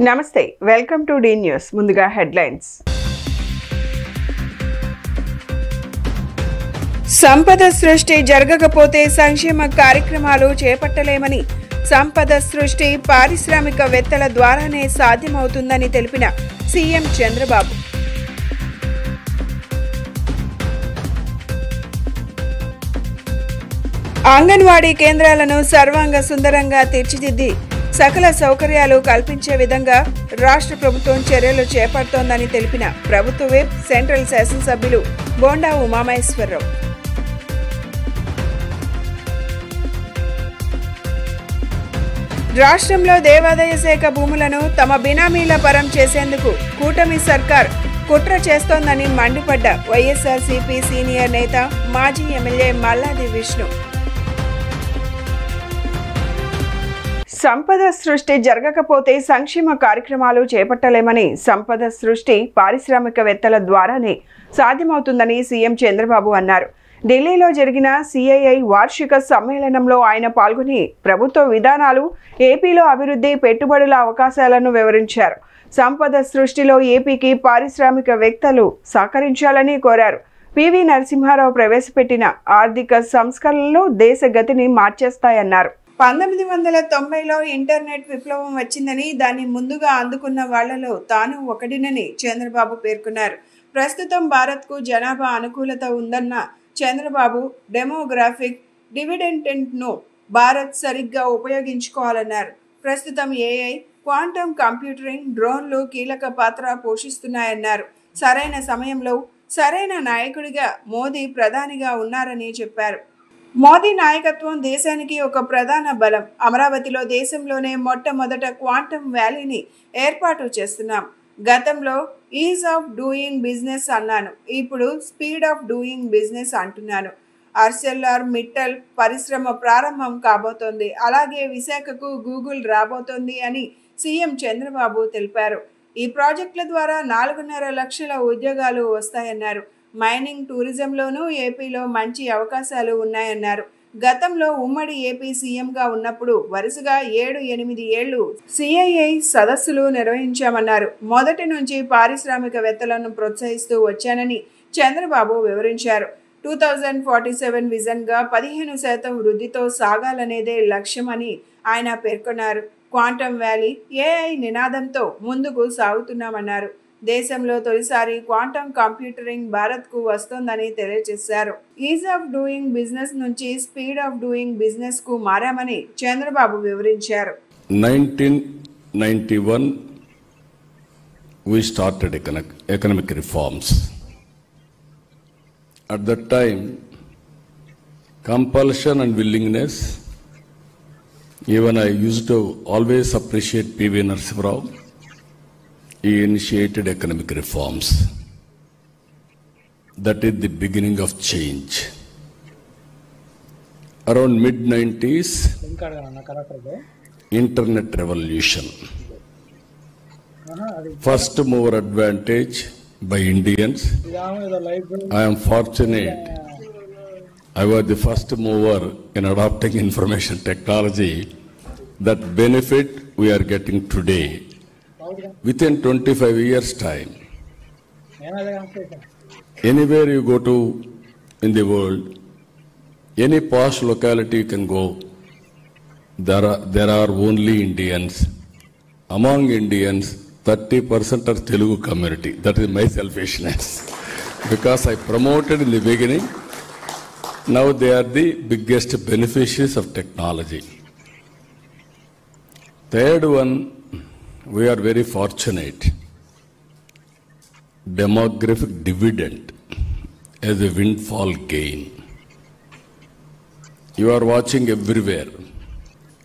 నమస్తే welcome to D news ముందుగా headlines సంపద సృష్టి జరగకపోతే సంక్షేమ కార్యక్రమాలు చేపట్టలేమని సంపద సృష్టి పారిశ్రామికవేత్తల ద్వారానే సాధ్యమవుతుందని తెలిపిన సీఎం చంద్రబాబు అంగన్వాడీ కేంద్రాలను సర్వాంగ సుందరంగా తీర్చిదిద్ది సకల సౌకర్యాలు కల్పించే విధంగా రాష్ట్ర ప్రభుత్వం చర్యలు చేపడుతోందని తెలిపిన ప్రభుత్వ విప్ సెంట్రల్ శాసనసభ్యులు బోండా ఉమామహేశ్వరరావు రాష్ట్రంలో దేవాదాయ శాఖ భూములను తమ బినామీల పరం చేసేందుకు కూటమి సర్కార్ కుట్ర చేస్తోందని మండిపడ్డ వైఎస్ఆర్సీపీ సీనియర్ నేత మాజీ ఎమ్మెల్యే మల్లాది విష్ణు సంపద సృష్టి జరగకపోతే సంక్షేమ కార్యక్రమాలు చేపట్టలేమని సంపద సృష్టి పారిశ్రామికవేత్తల ద్వారానే సాధ్యమవుతుందని సీఎం చంద్రబాబు అన్నారు. ఢిల్లీలో జరిగిన సిఐఐ వార్షిక సమ్మేళనంలో ఆయన పాల్గొని ప్రభుత్వ విధానాలు, ఏపీలో అభివృద్ధి, పెట్టుబడుల అవకాశాలను వివరించారు. సంపద సృష్టిలో ఏపీకి పారిశ్రామికవేత్తలు సహకరించాలని కోరారు. పివి నరసింహారావు ప్రవేశపెట్టిన ఆర్థిక సంస్కరణలు దేశ గతిని మార్చేస్తాయన్నారు. 1990లో ఇంటర్నెట్ విప్లవం వచ్చిందని, దాన్ని ముందుగా అందుకున్న వాళ్లలో తాను ఒకటినని చంద్రబాబు పేర్కొన్నారు. ప్రస్తుతం భారత్కు జనాభా అనుకూలత ఉందన్న చంద్రబాబు డెమోగ్రాఫిక్ డివిడెండ్ను భారత్ సరిగ్గా ఉపయోగించుకోవాలన్నారు. ప్రస్తుతం ఏఐ, క్వాంటమ్ కంప్యూటరింగ్, డ్రోన్లు కీలక పాత్ర పోషిస్తున్నాయన్నారు. సరైన సమయంలో సరైన నాయకుడిగా మోదీ ప్రధానిగా ఉన్నారని చెప్పారు. మోదీ నాయకత్వం దేశానికి ఒక ప్రధాన బలం. అమరావతిలో దేశంలోనే మొట్టమొదట క్వాంటమ్ వ్యాలీని ఏర్పాటు చేస్తున్నాం. గతంలో ఈజ్ ఆఫ్ డూయింగ్ బిజినెస్ అన్నాను, ఇప్పుడు స్పీడ్ ఆఫ్ డూయింగ్ బిజినెస్ అంటున్నాను. ఆర్సెల్ఆర్ మిట్టల్ పరిశ్రమ ప్రారంభం కాబోతోంది. అలాగే విశాఖకు గూగుల్ రాబోతోంది అని సీఎం చంద్రబాబు తెలిపారు. ఈ ప్రాజెక్టుల ద్వారా 4.5 లక్షల ఉద్యోగాలు వస్తాయన్నారు. మైనింగ్, టూరిజంలోనూ ఏపీలో మంచి అవకాశాలు ఉన్నాయన్నారు. గతంలో ఉమ్మడి ఏపీ సీఎంగా ఉన్నప్పుడు వరుసగా 7-8 ఏళ్లు సిఐఐ సదస్సులు నిర్వహించామన్నారు. మొదటి నుంచి పారిశ్రామికవేత్తలను ప్రోత్సహిస్తూ వచ్చానని చంద్రబాబు వివరించారు. 2047 విజన్గా 15% వృద్ధితో సాగాలనేదే లక్ష్యమని ఆయన పేర్కొన్నారు. క్వాంటమ్ వ్యాలీ, ఏఐ నినాదంతో ముందుకు సాగుతున్నామన్నారు. దేశంలో తొలిసారి క్వాంటమ్ కంప్యూటరింగ్ భారత్కు వస్తోందని తెలియజేశారు. ఈజ్ ఆఫ్ డూయింగ్ బిజినెస్ నుంచి స్పీడ్ ఆఫ్ డూయింగ్ బిజినెస్ కు మారామని చంద్రబాబు వివరించారు. 1991 we started economic reforms. At that time, compulsion and willingness, even I used to always appreciate P.V. Narasimha Rao. He initiated economic reforms. That is the beginning of change. Around mid-90s, internet revolution. First mover advantage by Indians. I am fortunate. I was the first mover in adopting information technology. That benefit we are getting today. Within 25 years' time, anywhere you go to in the world, any posh locality you can go, there are only Indians. Among Indians, 30% are Telugu community. That is my selfishness. Because I promoted in the beginning, now they are the biggest beneficiaries of technology. Third one, we are very fortunate. Demographic dividend as a windfall gain. You are watching everywhere,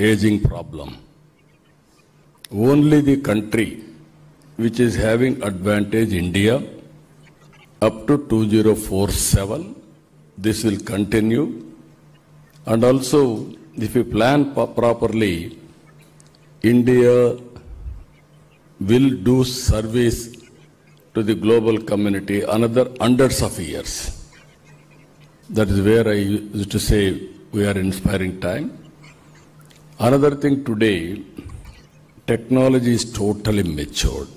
aging problem. Only the country which is having advantage, India, up to 2047, this will continue. And also, if you plan properly, India will do service to the global community another hundreds of years. That is where I used to say we are inspiring time. Another thing today, technology is totally matured.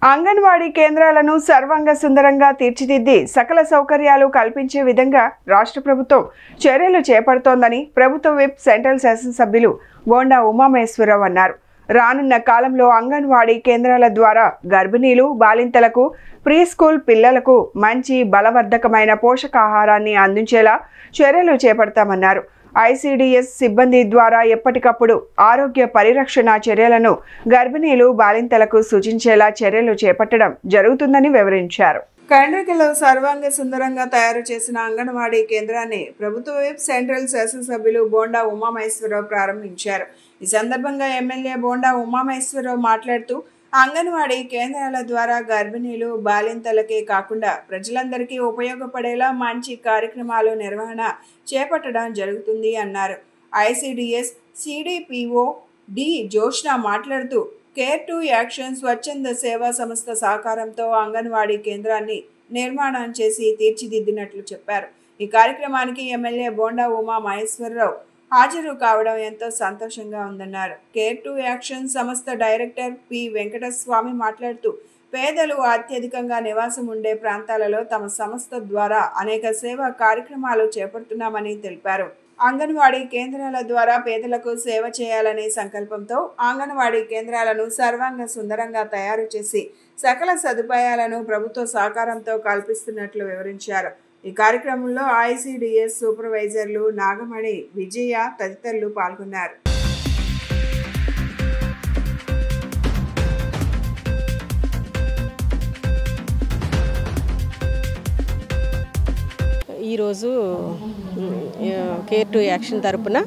Anganwadi కేంద్రాలను సర్వాంగ సుందరంగా తీర్చిదిద్ది సకల సౌకర్యాలు కల్పించే విధంగా రాష్ట్ర ప్రభుత్వం చర్యలు చేపడుతోందని ప్రభుత్వ విప్ సెంట్రల్ శాసనసభ్యులు బోండా ఉమామహేశ్వరరావు అన్నారు. రానున్న కాలంలో అంగన్వాడీ కేంద్రాల ద్వారా గర్భిణీలు, బాలింతలకు, ప్రీ స్కూల్ పిల్లలకు మంచి బలవర్ధకమైన పోషకాహారాన్ని అందించేలా చర్యలు చేపడతామన్నారు. ఐసీడీఎస్ సిబ్బంది ద్వారా ఎప్పటికప్పుడు ఆరోగ్య పరిరక్షణ చర్యలను గర్భిణీలు, బాలింతలకు సూచించేలా చర్యలు చేపట్టడం జరుగుతుందని వివరించారు. కండ్రికలో సర్వాంగ సుందరంగా తయారు చేసిన అంగన్వాడీ కేంద్రాన్ని ప్రభుత్వ విప్ సెంట్రల్ శాసనసభ్యులు బోండా ఉమామహేశ్వరరావు ప్రారంభించారు. ఈ సందర్భంగా ఎమ్మెల్యే బోండా ఉమామహేశ్వరరావు మాట్లాడుతూ అంగన్వాడీ కేంద్రాల ద్వారా గర్భిణీలు, బాలింతలకే కాకుండా ప్రజలందరికీ ఉపయోగపడేలా మంచి కార్యక్రమాలు నిర్వహణ చేపట్టడం జరుగుతుంది అన్నారు. ఐసీడీఎస్ సిడిపిఓ డి జోష్న మాట్లాడుతూ కేర్ టు యాక్షన్ స్వచ్ఛంద సేవా సంస్థ సహకారంతో అంగన్వాడీ కేంద్రాన్ని నిర్మాణం చేసి తీర్చిదిద్దినట్లు చెప్పారు. ఈ కార్యక్రమానికి ఎమ్మెల్యే బోండా ఉమామహేశ్వరరావు హాజరు కావడం ఎంతో సంతోషంగా ఉందన్నారు. కేర్ టు యాక్షన్ సంస్థ డైరెక్టర్ పి వెంకటస్వామి మాట్లాడుతూ పేదలు అత్యధికంగా నివాసం ఉండే ప్రాంతాలలో తమ సంస్థ ద్వారా అనేక సేవా కార్యక్రమాలు చేపడుతున్నామని తెలిపారు. అంగన్వాడీ కేంద్రాల ద్వారా పేదలకు సేవ చేయాలనే సంకల్పంతో అంగన్వాడీ కేంద్రాలను సర్వాంగ సుందరంగా తయారు చేసి సకల సదుపాయాలను ప్రభుత్వ సహకారంతో కల్పిస్తున్నట్లు వివరించారు. ఈ కార్యక్రమంలో ఐసీడీఎస్ సూపర్వైజర్లు నాగమణి, విజయ తదితరులు పాల్గొన్నారు. ఈరోజు కేర్ టు యాక్షన్ తరపున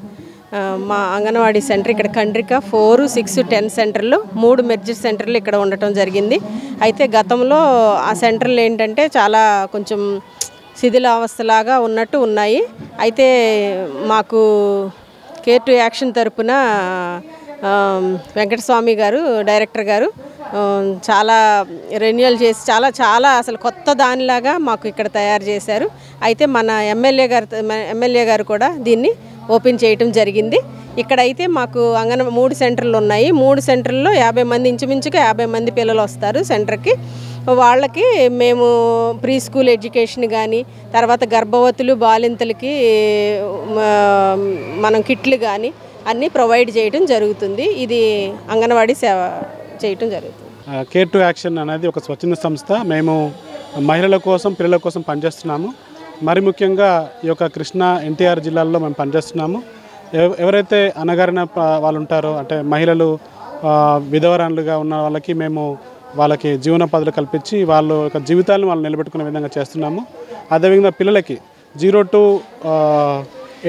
మా అంగన్వాడీ సెంటర్ ఇక్కడ కండ్రిక 4, 6, 10 సెంటర్లు 3 మెర్జర్ సెంటర్లు ఇక్కడ ఉండటం జరిగింది. అయితే గతంలో ఆ సెంటర్లు ఏంటంటే చాలా కొంచెం శిథిలావస్థలాగా ఉన్నట్టు ఉన్నాయి. అయితే మాకు కేర్ టు యాక్షన్ తరపున వెంకటస్వామి గారు డైరెక్టర్ గారు చాలా రెన్యువల్ చేసి చాలా అసలు కొత్త దానిలాగా మాకు ఇక్కడ తయారు చేశారు. అయితే మన ఎమ్మెల్యే గారు కూడా దీన్ని ఓపెన్ చేయటం జరిగింది. ఇక్కడైతే మాకు 3 సెంటర్లు ఉన్నాయి. 3 సెంటర్లో 50 మంది, ఇంచుమించుగా 50 మంది పిల్లలు వస్తారు సెంటర్కి. వాళ్ళకి మేము ప్రీ స్కూల్ ఎడ్యుకేషన్ కానీ, తర్వాత గర్భవతులు, బాలింతలకి మనం కిట్లు కానీ అన్నీ ప్రొవైడ్ చేయడం జరుగుతుంది. ఇది అంగన్వాడీ సేవ చేయటం జరుగుతుంది. కేర్ టు యాక్షన్ అనేది ఒక స్వచ్ఛంద సంస్థ. మేము మహిళల కోసం, పిల్లల కోసం పనిచేస్తున్నాము. మరి ముఖ్యంగా ఈ యొక్క కృష్ణా, ఎన్టీఆర్ జిల్లాల్లో మేము పనిచేస్తున్నాము. ఎవరైతే అణగారిన వాళ్ళు ఉంటారో, అంటే మహిళలు విధవరాలుగా ఉన్న వాళ్ళకి మేము వాళ్ళకి జీవనోపాధులు కల్పించి వాళ్ళ యొక్క జీవితాలను వాళ్ళు నిలబెట్టుకునే విధంగా చేస్తున్నాము. అదేవిధంగా పిల్లలకి 0 to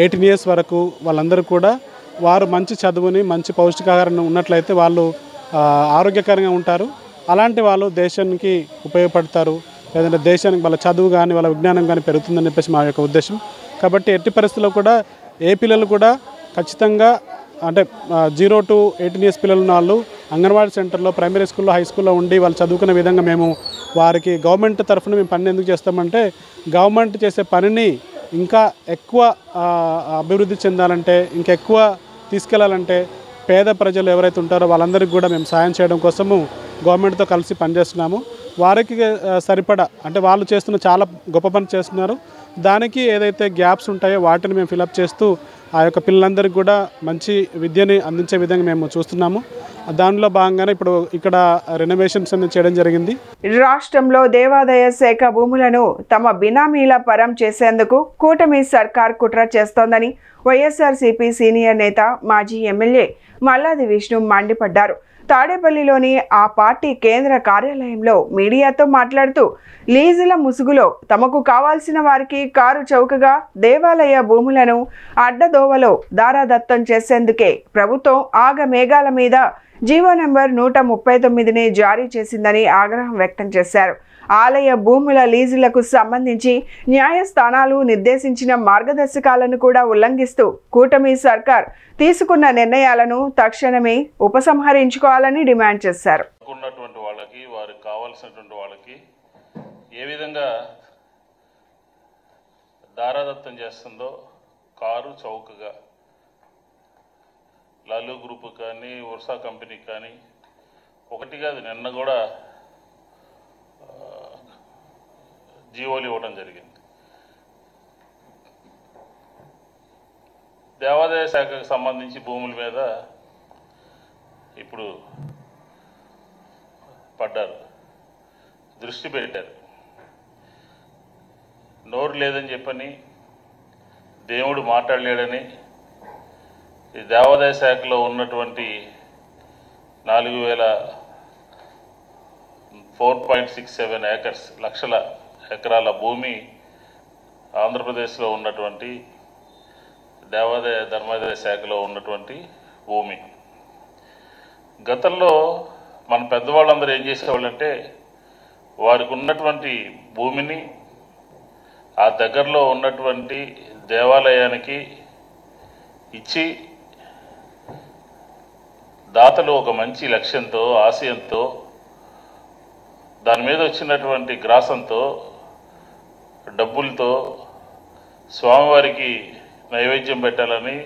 18 years వరకు వాళ్ళందరూ కూడా వారు మంచి చదువుని, మంచి పౌష్టికాహారం ఉన్నట్లయితే వాళ్ళు ఆరోగ్యకరంగా ఉంటారు. అలాంటి వాళ్ళు దేశానికి ఉపయోగపడతారు. లేదంటే దేశానికి వాళ్ళ చదువు కానీ, వాళ్ళ విజ్ఞానం కానీ పెరుగుతుందని చెప్పేసి మా యొక్క ఉద్దేశం. కాబట్టి ఎట్టి పరిస్థితుల్లో కూడా ఏ పిల్లలు కూడా ఖచ్చితంగా అంటే 0 to 18 years పిల్లలు ఉన్న వాళ్ళు అంగన్వాడీ సెంటర్లో, ప్రైమరీ స్కూల్లో, హై స్కూల్లో ఉండి వాళ్ళు చదువుకునే విధంగా మేము వారికి గవర్నమెంట్ తరఫున మేము పని ఎందుకు చేస్తామంటే, గవర్నమెంట్ చేసే పనిని ఇంకా ఎక్కువ అభివృద్ధి చెందాలంటే, ఇంకా ఎక్కువ తీసుకెళ్లాలంటే పేద ప్రజలు ఎవరైతే ఉంటారో వాళ్ళందరికీ కూడా మేము సాయం చేయడం కోసము గవర్నమెంట్తో కలిసి పనిచేస్తున్నాము. వారికి సరిపడా అంటే వాళ్ళు చేస్తున్న చాలా గొప్ప పని చేస్తున్నారు. దానికి ఏదైతే గ్యాప్స్ ఉంటాయో వాటిని మేము ఫిలప్ చేస్తూ ఆ యొక్క పిల్లలందరికీ కూడా మంచి విద్యని అందించే విధంగా మేము చూస్తున్నాము. దానిలో భాగంగానే ఇప్పుడు ఇక్కడ రెనోవేషన్స్ అన్ని చేయడం జరిగింది. రాష్ట్రంలో దేవాదాయ శాఖ భూములను తమ బినామీల పరం చేసేందుకు కూటమి సర్కార్ కుట్ర చేస్తోందని వైఎస్ఆర్సీపీ సీనియర్ నేత, మాజీ ఎమ్మెల్యే మల్లాది విష్ణు మండిపడ్డారు. తాడేపల్లిలోని ఆ పార్టీ కేంద్ర కార్యాలయంలో మీడియాతో మాట్లాడుతూ లీజుల ముసుగులో తమకు కావాల్సిన వారికి కారు చౌకగా దేవాలయ భూములను అడ్డదోవలో దారాదత్తం చేసేందుకే ప్రభుత్వం ఆగమేఘాల మీద జీవో నంబర్ 139ని జారీ చేసిందని ఆగ్రహం వ్యక్తం చేశారు. ఆలయ భూముల లీజులకు సంబంధించి న్యాయస్థానాలు నిర్దేశించిన మార్గదర్శకాలను కూడా ఉల్లంఘిస్తూ కూటమి సర్కార్ తీసుకున్న నిర్ణయాలను తక్షణమే ఉపసంహరించుకోవాలని డిమాండ్ చేశారు. వాళ్ళకి వారికి కావాల్సినటువంటి వాళ్ళకి ఏ విధంగా దారాదత్తం చేస్తుందో కారు చౌకగా లాలూ గ్రూప్ కానీ వర్షా కంపెనీకి కానీ ఒకటి కాదు నిన్న కూడా జీవోలు ఇవ్వడం జరిగింది. దేవాదాయ శాఖకు సంబంధించి భూముల మీద ఇప్పుడు పడ్డారు, దృష్టి పెట్టారు. నోరు లేదని చెప్పని, దేవుడు మాట్లాడలేడని ఈ దేవాదాయ శాఖలో ఉన్నటువంటి 4,67 ఏకర్స్ లక్షల ఎకరాల భూమి ఆంధ్రప్రదేశ్లో ఉన్నటువంటి దేవాదాయ ధర్మాదాయ శాఖలో ఉన్నటువంటి భూమి. గతంలో మన పెద్దవాళ్ళందరూ ఏం చేసేవాళ్ళంటే వారికి ఉన్నటువంటి భూమిని ఆ దగ్గరలో ఉన్నటువంటి దేవాలయానికి ఇచ్చి దాతలు ఒక మంచి లక్ష్యంతో ఆశయంతో దాని మీద వచ్చినటువంటి గ్రాసంతో డబ్బులతో స్వామివారికి నైవేద్యం పెట్టాలని,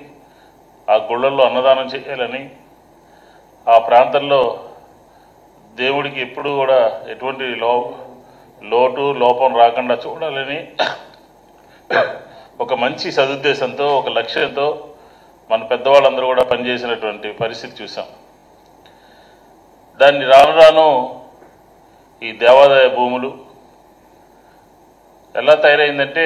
ఆ గుళ్ళల్లో అన్నదానం చేయాలని, ఆ ప్రాంతంలో దేవుడికి ఎప్పుడూ కూడా ఎటువంటి లోటు లోపం రాకుండా చూడాలని ఒక మంచి సదుద్దేశంతో ఒక లక్ష్యంతో మన పెద్దవాళ్ళందరూ కూడా పనిచేసినటువంటి పరిస్థితి చూసాం. దాన్ని రాను రాను ఈ దేవాదాయ భూములు ఎలా తయారైందంటే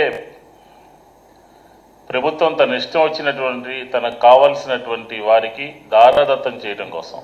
ప్రభుత్వం తన ఇష్టం వచ్చినటువంటి తనకు కావాల్సినటువంటి వారికి దారాదత్తం చేయడం కోసం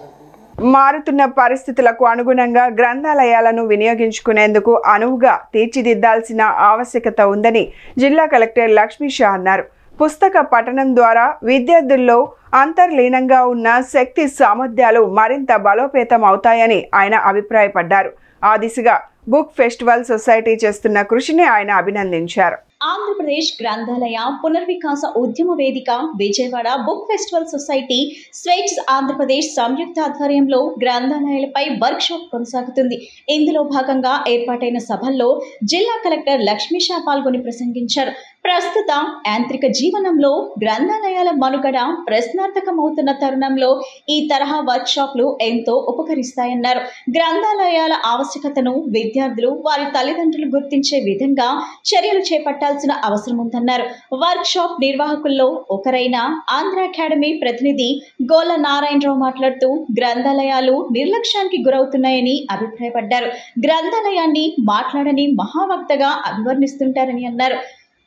మారుతున్న పరిస్థితులకు అనుగుణంగా గ్రంథాలయాలను వినియోగించుకునేందుకు అనువుగా తీర్చిదిద్దాల్సిన ఆవశ్యకత ఉందని జిల్లా కలెక్టర్ లక్ష్మీ షా అన్నారు. పుస్తక పఠనం ద్వారా విద్యార్థుల్లో అంతర్లీనంగా ఉన్న శక్తి సామర్థ్యాలు మరింత బలోపేతం అవుతాయని ఆయన అభిప్రాయపడ్డారు. ఆ దిశగా బుక్ ఫెస్టివల్ సొసైటీ చేస్తున్న కృషిని ఆయన అభినందించారు. ఆంధ్రప్రదేశ్ గ్రంథాలయ పునర్వికాస ఉద్యమ వేదిక విజయవాడ బుక్ ఫెస్టివల్ సొసైటీ స్వేట్స్ ఆంధ్రప్రదేశ్ సంయుక్త ఆధ్వర్యంలో గ్రంథాలయాలపై వర్క్ షాప్ కొనసాగుతుంది. ఇందులో భాగంగా ఏర్పాటైన సభల్లో జిల్లా కలెక్టర్ లక్ష్మీ షా పాల్గొని ప్రసంగించారు. ప్రస్తుత యాంత్రిక జీవనంలో గ్రంథాలయాల మనుగడ ప్రశ్నార్థకమవుతున్న తరుణంలో ఈ తరహా వర్క్ షాప్లు ఎంతో ఉపకరిస్తాయన్నారు. గ్రంథాలయాల ఆవశ్యకతను విద్యార్థులు వారి తల్లిదండ్రులు గుర్తించే విధంగా చర్యలు చేపట్టాల్సిన అవసరం ఉందన్నారు. వర్క్ షాప్ నిర్వాహకుల్లో ఒకరైన ఆంధ్ర అకాడమీ ప్రతినిధి గోల నారాయణరావు మాట్లాడుతూ గ్రంథాలయాలు నిర్లక్ష్యానికి గురవుతున్నాయని అభిప్రాయపడ్డారు. గ్రంథాలయాన్ని మాట్లాడని మహావక్తగా అభివర్ణిస్తుంటారని అన్నారు.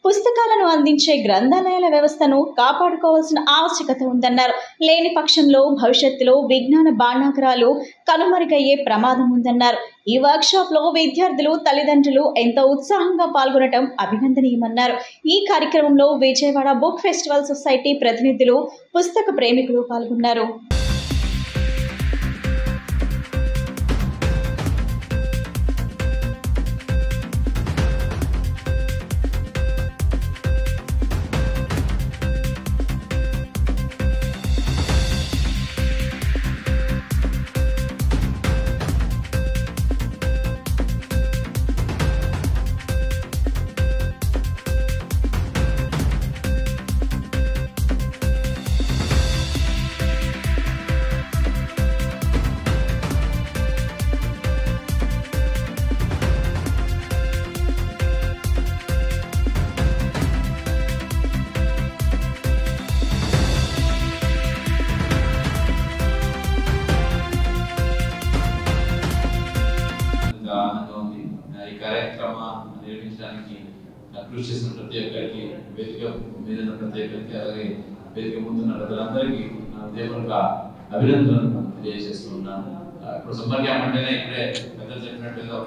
పుస్తకాలను అందించే గ్రంథాలయాల వ్యవస్థను కాపాడుకోవాల్సిన ఆవశ్యకత ఉందన్నారు. లేని పక్షంలో భవిష్యత్తులో విజ్ఞాన భాండాగారాలు కనుమరుగయ్యే ప్రమాదం ఉందన్నారు. ఈ వర్క్ షాప్ లో విద్యార్థులు తల్లిదండ్రులు ఎంతో ఉత్సాహంగా పాల్గొనడం అభినందనీయమన్నారు. ఈ కార్యక్రమంలో విజయవాడ బుక్ ఫెస్టివల్ సొసైటీ ప్రతినిధులు, పుస్తక ప్రేమికులు పాల్గొన్నారు. కృషి చేసిన ప్రతి ఒక్కరికి, వేదిక మీద ప్రతి ఒక్కరికి, అలాగే వేదిక ముందున్న ప్రజలందరికీ ఉదయపూర్వక అభినందనలు తెలియజేస్తున్నాను. ఇప్పుడు సమ్మర్ క్యాంప్ అంటేనే ఇప్పుడే పెద్దలు చెప్పినట్టుగా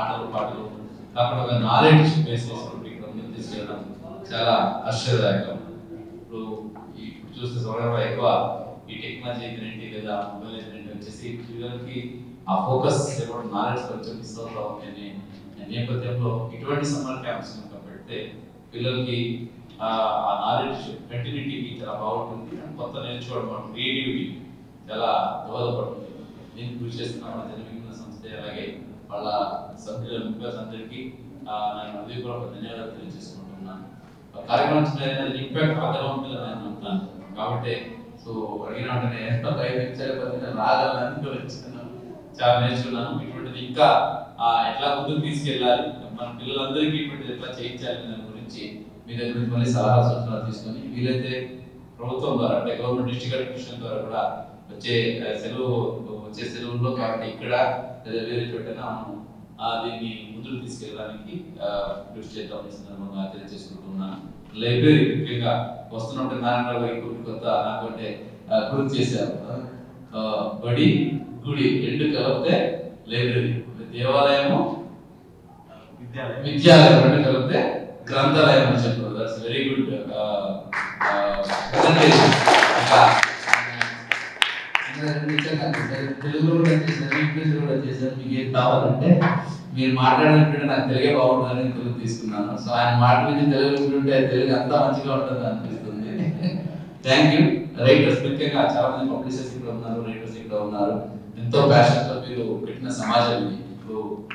ఆటలు పాటలు కాకుండా ఒక నాలెడ్జ్ బేస్ చేసుకుంటూ ఇక్కడ ముందుకు తీసుకెళ్ళడం చాలా ఆశ్చర్యదాయకం. ఇప్పుడు చూస్తే సోదరుగా ఎక్కువ ఈ టెక్నాలజీ ఏంటి లేదా మొబైల్ ఏంటి వచ్చేసి పిల్లలకి ఆ ఫోకస్ లేకుండా నాలెడ్జ్ కొంచెం మిస్ అవుతా ఉంది. నేపథ్యంలో ఇటువంటి సమ్మర్ క్యాంప్స్ పెడితే పిల్లలకి ఆ నాలెడ్జ్ కంటిన్యూటీకి చాలా బాగుంటుంది. కొత్త నేర్చుకోవడం, క్రియేటివిటీ చాలా దోహదపడుతుంది. నేను కృషి చేస్తున్నాను జనవిజ్ఞాన సంస్థ, అలాగే వాళ్ళ సభ్యుల అందరికీ నేను హృదయపూర్వక ధన్యవాదాలు తెలియజేసుకుంటున్నాను. కార్యక్రమం ఇంపాక్ట్ అర్థవంతులు నేను అంటున్నాను కాబట్టి సో అడిగిన వెంటనే రాగలని వచ్చాను, చాలా నేర్చుకున్నాను. ఇటువంటిది ఇంకా ఎట్లా ముందుకు తీసుకెళ్ళాలి, మన పిల్లలందరికీ ఇటువంటిది ఎట్లా చేయించాలి దాని గురించి మీ దగ్గర నుంచి మళ్ళీ సలహా సూచనలు తీసుకొని వీలైతే ప్రభుత్వం ద్వారా అంటే గవర్నమెంట్ డిస్ట్రిక్ట్ అడ్మినిస్ట్రేషన్ ద్వారా కూడా వచ్చే సెలవుల్లో కాబట్టి ఇక్కడ వేరే చోటైనా దీన్ని ముందుకు తీసుకెళ్ళడానికి కృషి చేద్దాం ఈ సందర్భంగా తెలియజేసుకుంటున్నాను. లైబ్రరీ ముఖ్యంగా వస్తున్నట్టు నారాయణ గారికి కొత్త నాకు అంటే కృషి చేశారు. బడి గుడి రెండు కలిపితే లైబ్రరీ, దేవాలయము విద్యాలయం రెండు కలిపితే గ్రంథాలయం అని చెప్పారు. That's very good presentation. తెలుగులో కూడా చేశారు, ఇంగ్లీష్ కూడా చేశారు. మీకు ఏం కావాలంటే మీరు మాట్లాడినట్టు నాకు తెలుగే బాగుంటుందని తెలుగు తీసుకున్నాను. సో ఆయన మాట్లాడి తెలుగు వింటుంటే తెలుగు అంతా మంచిగా ఉంటుంది అనిపిస్తుంది. Thank you. రైటర్స్ ముఖ్యంగా చాలా మంది పబ్లిషర్స్ ఇక్కడ ఉన్నారు, రైటర్స్ ఇక్కడ ఉన్నారు. ఎంతో ప్యాషన్ తో మీరు పెట్టిన సమాజం ఇది.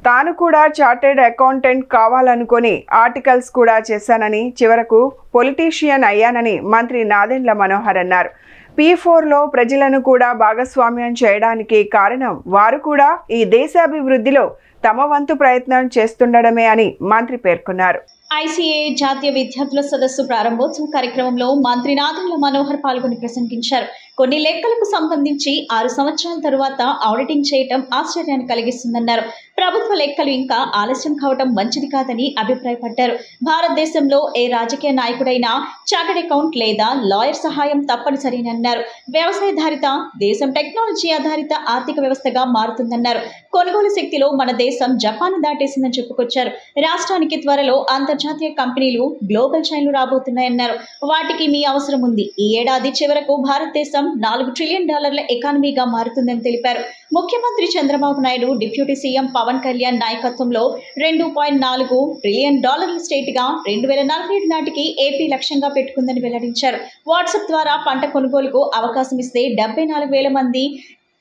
తాను కూడా చార్టెడ్ అకౌంటెంట్ కావాలనుకొని ఆర్టికల్స్ కూడా చేశానని, చివరకు పొలిటీషియన్ అయ్యానని మంత్రి నాదెండ్ల మనోహర్ అన్నారు. P4లో ప్రజలను కూడా భాగస్వామ్యం చేయడానికి కారణం వారు కూడా ఈ దేశాభివృద్ధిలో తమ వంతు ప్రయత్నం చేస్తుండడమే అని మంత్రి పేర్కొన్నారు. ICAI జాతీయ విద్యార్థుల సదస్సు ప్రారంభోత్సవ కార్యక్రమంలో మంత్రి నాదెండ్ల మనోహర్ పాల్గొని ప్రసంగించారు. కొన్ని లెక్కలకు సంబంధించి 6 సంవత్సరాల తరువాత ఆడిటింగ్ చేయటం ఆశ్చర్యాన్ని కలిగిస్తుందన్నారు. ప్రభుత్వ లెక్కలు ఇంకా ఆలస్యం కావటం మంచిది కాదని అభిప్రాయపడ్డారు. భారతదేశంలో ఏ రాజకీయ నాయకుడైనా చార్టెడ్ అకౌంట్ లేదా లాయర్ సహాయం తప్పనిసరి అన్నారు. వ్యవసాయాధారిత దేశం టెక్నాలజీ ఆధారిత ఆర్థిక వ్యవస్థగా మారుతుందన్నారు. కొనుగోలు శక్తిలో మన దేశం జపాన్ దాటేసిందని చెప్పుకొచ్చారు. రాష్ట్రానికి త్వరలో అంతర్జాతీయ కంపెనీలు గ్లోబల్ చైన్లు రాబోతున్నాయన్నారు. వాటికి మీ అవసరం ఉంది. ఈ ఏడాది చివరకు భారతదేశం $4 ట్రిలియన్ ఎకానమీగా మారుతుందని తెలిపారు. ముఖ్యమంత్రి చంద్రబాబు నాయుడు, డిప్యూటీ సీఎం పవన్ కళ్యాణ్ నాయకత్వంలో $2.4 ట్రిలియన్ స్టేట్ గా 2047 నాటికి ఏపీ లక్ష్యంగా పెట్టుకుందని వెల్లడించారు. వాట్సాప్ ద్వారా పంట కొనుగోలుకు అవకాశం ఇస్తే 74,000 మంది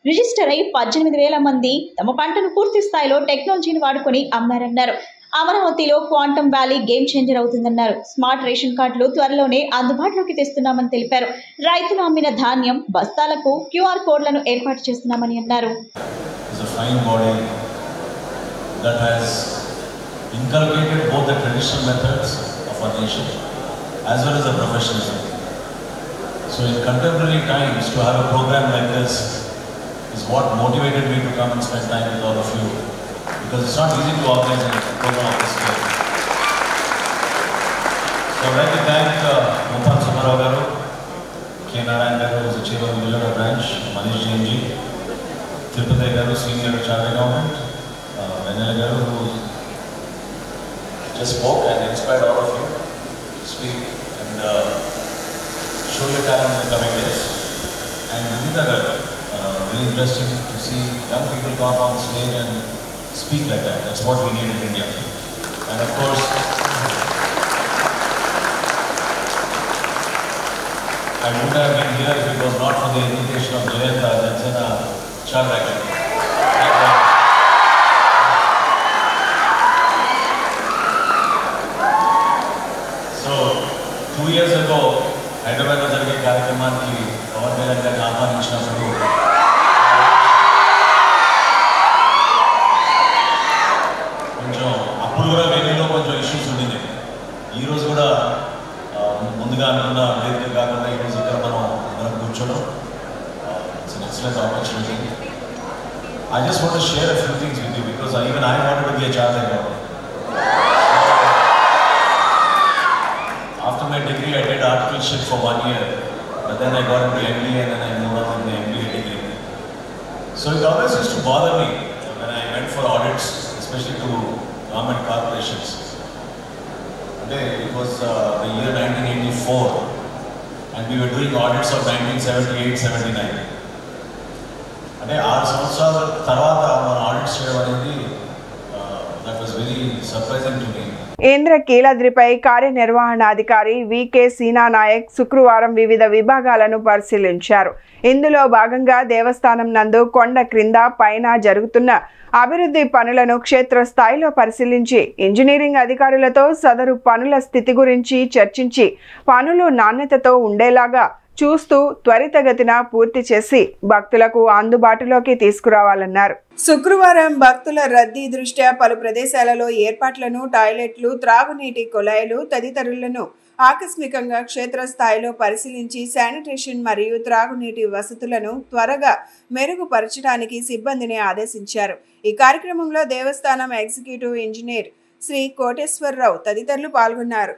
రిజిస్టర్ అయి 18,000 మంది తమ పంటను పూర్తి స్థాయిలో టెక్నాలజీని వాడుకొని అమ్మారన్నారు. అమరావతిలో క్వాంటమ్ వ్యాలీ గేమ్ చేంజర్ అవుతుందన్నారు. స్మార్ట్ రేషన్ కార్డులు త్వరలోనే అందుబాటులోకి తెస్తున్నామని తెలిపారు. రైతులు అమ్మిన ధాన్యం బస్తాలకు QR కోడ్లను ఏర్పాటు చేస్తున్నామని అన్నారు. Because it's not easy to organize a program of this scale. So I'd like to thank Mopan Subarao Garu, K. Narayan Garu, who is the chair of the Vijayawada branch, Manish Jain ji, Tirupati Garu, senior chartered accountant, Venala Garu, who just spoke and inspired all of you to speak and show your talent in the coming days. And Vinita Garu, very interesting to see young people come on stage and speak like that. That's what we need in India. And of course, I would have been here if it was not for the invitation of Jayanta Jansena Charvaka. So, 2 years ago, Hyderabad lo jarige కార్యక్రమానికి పవన్ కళ్యాణ్ గారిని ఆహ్వానించినప్పుడు కూడా వెన్యూలో కొంచెం issues ఉండింది. ఈరోజు కూడా ముందుగా అనుకున్న వేదిక కాకుండా ఈరోజు ఇక్కడ మనం కూర్చోవడం it's an excellent opportunity. I just want to share a few things with you because even I wanted to be a chartered accountant. After my degree, I did articleship for 1 year, but then I got into MBA and then I moved on with my MBA degree. So it always used to bother me when I went for audits, especially to government corporations. It was the year 1984 and we were doing audits of 1978-79. And 6 సంవత్సరాల తర్వాత మన audits చేయడం అనేది that was very surprising to me. ఇంద్రకీలాద్రిపై కార్యనిర్వహణాధికారి VK సీనా నాయక్ శుక్రవారం వివిధ విభాగాలను పరిశీలించారు. ఇందులో భాగంగా దేవస్థానం నందు కొండ క్రింద పైన జరుగుతున్న అభివృద్ధి పనులను క్షేత్రస్థాయిలో పరిశీలించి ఇంజనీరింగ్ అధికారులతో సదరు పనుల స్థితి గురించి చర్చించి పనులు నాణ్యతతో ఉండేలాగా చూస్తూ త్వరితగతిన పూర్తి చేసి భక్తులకు అందుబాటులోకి తీసుకురావాలన్నారు. శుక్రవారం భక్తుల రద్దీ దృష్ట్యా పలు ప్రదేశాలలో ఏర్పాట్లను, టాయిలెట్లు, త్రాగునీటి కుళాయిలు తదితరులను ఆకస్మికంగా క్షేత్రస్థాయిలో పరిశీలించి శానిటేషన్ మరియు త్రాగునీటి వసతులను త్వరగా మెరుగుపరచడానికి సిబ్బందిని ఆదేశించారు. ఈ కార్యక్రమంలో దేవస్థానం ఎగ్జిక్యూటివ్ ఇంజనీర్ శ్రీ కోటేశ్వరరావు తదితరులు పాల్గొన్నారు.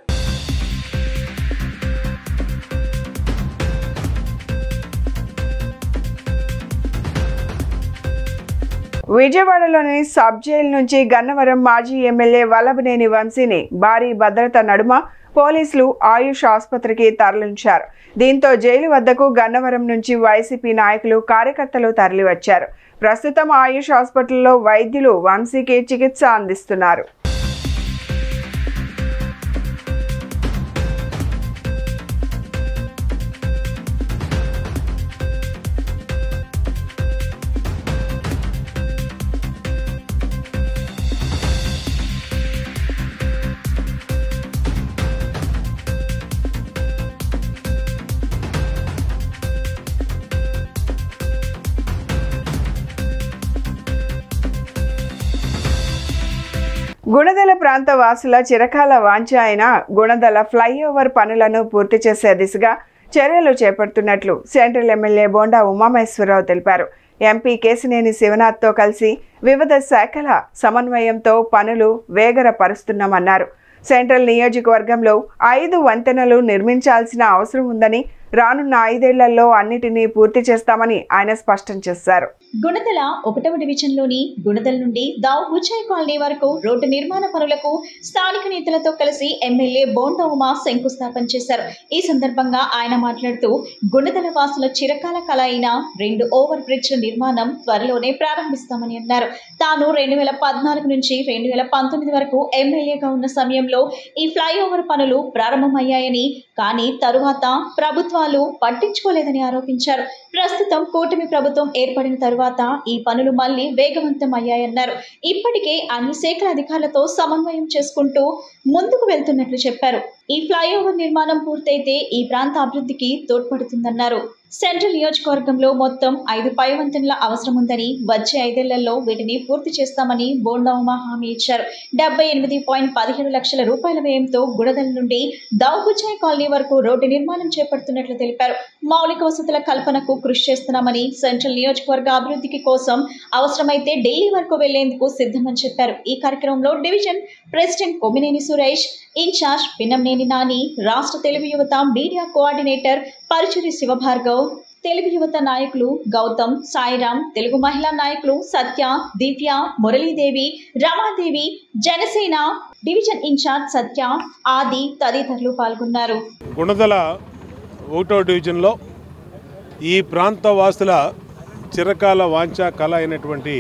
విజయవాడలోని సబ్ జైలు నుంచి గన్నవరం మాజీ ఎమ్మెల్యే వల్లభనేని వంశీని భారీ భద్రత నడుమ పోలీసులు ఆయుష్ ఆసుపత్రికి తరలించారు. దీంతో జైలు వద్దకు గన్నవరం నుంచి వైసీపీ నాయకులు, కార్యకర్తలు తరలివచ్చారు. ప్రస్తుతం ఆయుష్ హాస్పిటల్లో వైద్యులు వంశీకి చికిత్స అందిస్తున్నారు. గుణదల ప్రాంత వాసుల చిరకాల వాంఛ అయిన గుణదల ఫ్లైఓవర్ పనులను పూర్తి చేసే దిశగా చర్యలు చేపడుతున్నట్లు సెంట్రల్ ఎమ్మెల్యే బోండా ఉమామహేశ్వరరావు తెలిపారు. ఎంపీ కేశినేని శివనాథ్తో కలిసి వివిధ శాఖల సమన్వయంతో పనులు వేగరపరుస్తున్నామన్నారు. సెంట్రల్ నియోజకవర్గంలో 5 వంతెనలు నిర్మించాల్సిన అవసరం ఉందని, రానున్న 5 ఏళ్లలో అన్నిటినీ పూర్తి చేస్తామని ఆయన స్పష్టం చేశారు. గుణదల 1వ డివిజన్లోని గుణదల నుండి దావ్ బుచ్చాయి కాలనీ వరకు రోడ్డు నిర్మాణ పనులకు స్థానిక నేతలతో కలిసి ఎమ్మెల్యే బోండా ఉమా శంకుస్థాపన చేశారు. ఈ సందర్భంగా ఆయన మాట్లాడుతూ గుణదల వాసుల చిరకాల కల అయిన 2 ఓవర్ బ్రిడ్జ్ల నిర్మాణం త్వరలోనే ప్రారంభిస్తామని అన్నారు. తాను 2014 నుంచి 2019 వరకు ఎమ్మెల్యేగా ఉన్న సమయంలో ఈ ఫ్లైఓవర్ పనులు ప్రారంభమయ్యాయని, కానీ తరువాత ప్రభుత్వాలు పట్టించుకోలేదని ఆరోపించారు. ప్రస్తుతం కూటమి ప్రభుత్వం ఏర్పడిన తరువాత ఈ పనులు మళ్లీ వేగవంతం అయ్యాయన్నారు. ఇప్పటికే అన్ని శాఖల అధికారులతో సమన్వయం చేసుకుంటూ ముందుకు వెళ్తున్నట్లు చెప్పారు. ఈ ఫ్లైఓవర్ నిర్మాణం పూర్తయితే ఈ ప్రాంత అభివృద్ధికి తోడ్పడుతుందన్నారు. సెంట్రల్ నియోజకవర్గంలో మొత్తం 5 పై వంతెనల అవసరం ఉందని, వచ్చే 5 ఏళ్లలో వీటిని పూర్తి చేస్తామని బోండా ఉమా హామీ ఇచ్చారు. 78.17 లక్షల రూపాయల వ్యయంతో గుణదల నుండి దావ్ బుచ్చాయి కాలనీ వరకు రోడ్డు నిర్మాణం చేపడుతున్నట్లు తెలిపారు. మౌలిక వసతుల కల్పనకు కృషి చేస్తున్నామని, సెంట్రల్ నియోజకవర్గ అభివృద్ధికి కోసం అవసరమైతే ఢిల్లీ వరకు వెళ్లేందుకు సిద్ధమని చెప్పారు. ఈ కార్యక్రమంలో division president Kommineni Suresh, incharge Pinnamneni Nani, రాష్ట్ర తెలుగు యువత మీడియా కోఆర్డినేటర్ పరుచూరి శివభార్గవ్, తెలుగు యువత నాయకులు గౌతమ్, సాయిరాం, తెలుగు మహిళా నాయకులు సత్య, దివ్య, మురళీదేవి, రమాదేవి, జనసేన డివిజన్ ఇన్ఛార్జ్ సత్య, ఆది తదితరులు పాల్గొన్నారు. గుణదల 1వ డివిజన్లో ఈ ప్రాంత వాసుల చిరకాల వాంఛ కళ అయినటువంటి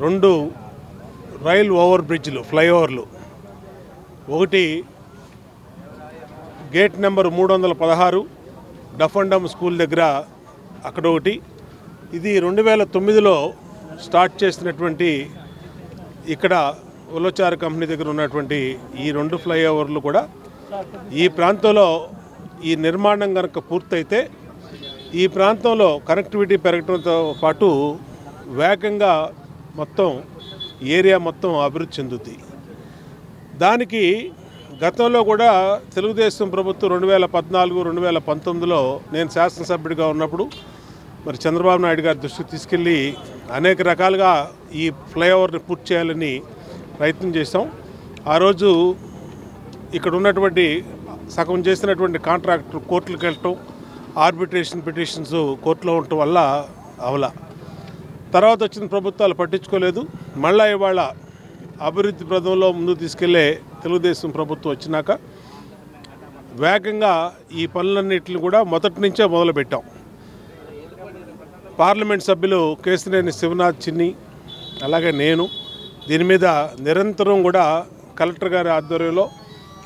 2 రైల్ ఓవర్ బ్రిడ్జ్లు, ఫ్లైఓవర్లు, ఒకటి గేట్ నెంబర్ 316 డఫండమ్ స్కూల్ దగ్గర అక్కడ ఒకటి, ఇది 2009లో స్టార్ట్ చేసినటువంటి ఇక్కడ ఉల్లచారు కంపెనీ దగ్గర ఉన్నటువంటి ఈ 2 ఫ్లైఓవర్లు కూడా ఈ ప్రాంతంలో ఈ నిర్మాణం కనుక పూర్తయితే ఈ ప్రాంతంలో కనెక్టివిటీ పెరగడంతో పాటు వేగంగా మొత్తం ఏరియా మొత్తం అభివృద్ధి చెందుతుంది. దానికి గతంలో కూడా తెలుగుదేశం ప్రభుత్వం 2014, 2019లో నేను శాసనసభ్యుడిగా ఉన్నప్పుడు మరి చంద్రబాబు నాయుడు గారి దృష్టికి తీసుకెళ్ళి అనేక రకాలుగా ఈ ఫ్లైఓవర్ని పూర్తి చేయాలని ప్రయత్నం చేసాం. ఆ రోజు ఇక్కడ ఉన్నటువంటి సగం చేసినటువంటి కాంట్రాక్టర్ కోర్టులకు వెళ్ళటం, ఆర్బిట్రేషన్ పిటిషన్స్ కోర్టులో ఉండటం వల్ల అవలా. తర్వాత వచ్చిన ప్రభుత్వాలు పట్టించుకోలేదు. మళ్ళీ ఇవాళ అభివృద్ధి పథంలో ముందుకు తీసుకెళ్లే తెలుగుదేశం ప్రభుత్వం వచ్చినాక వేగంగా ఈ పనులన్నింటిని కూడా మొదటి నుంచే మొదలుపెట్టాం. పార్లమెంట్ సభ్యులు కేశినేని శివనాథ్ చిన్ని, అలాగే నేను దీని మీద నిరంతరం కూడా కలెక్టర్ గారి ఆధ్వర్యంలో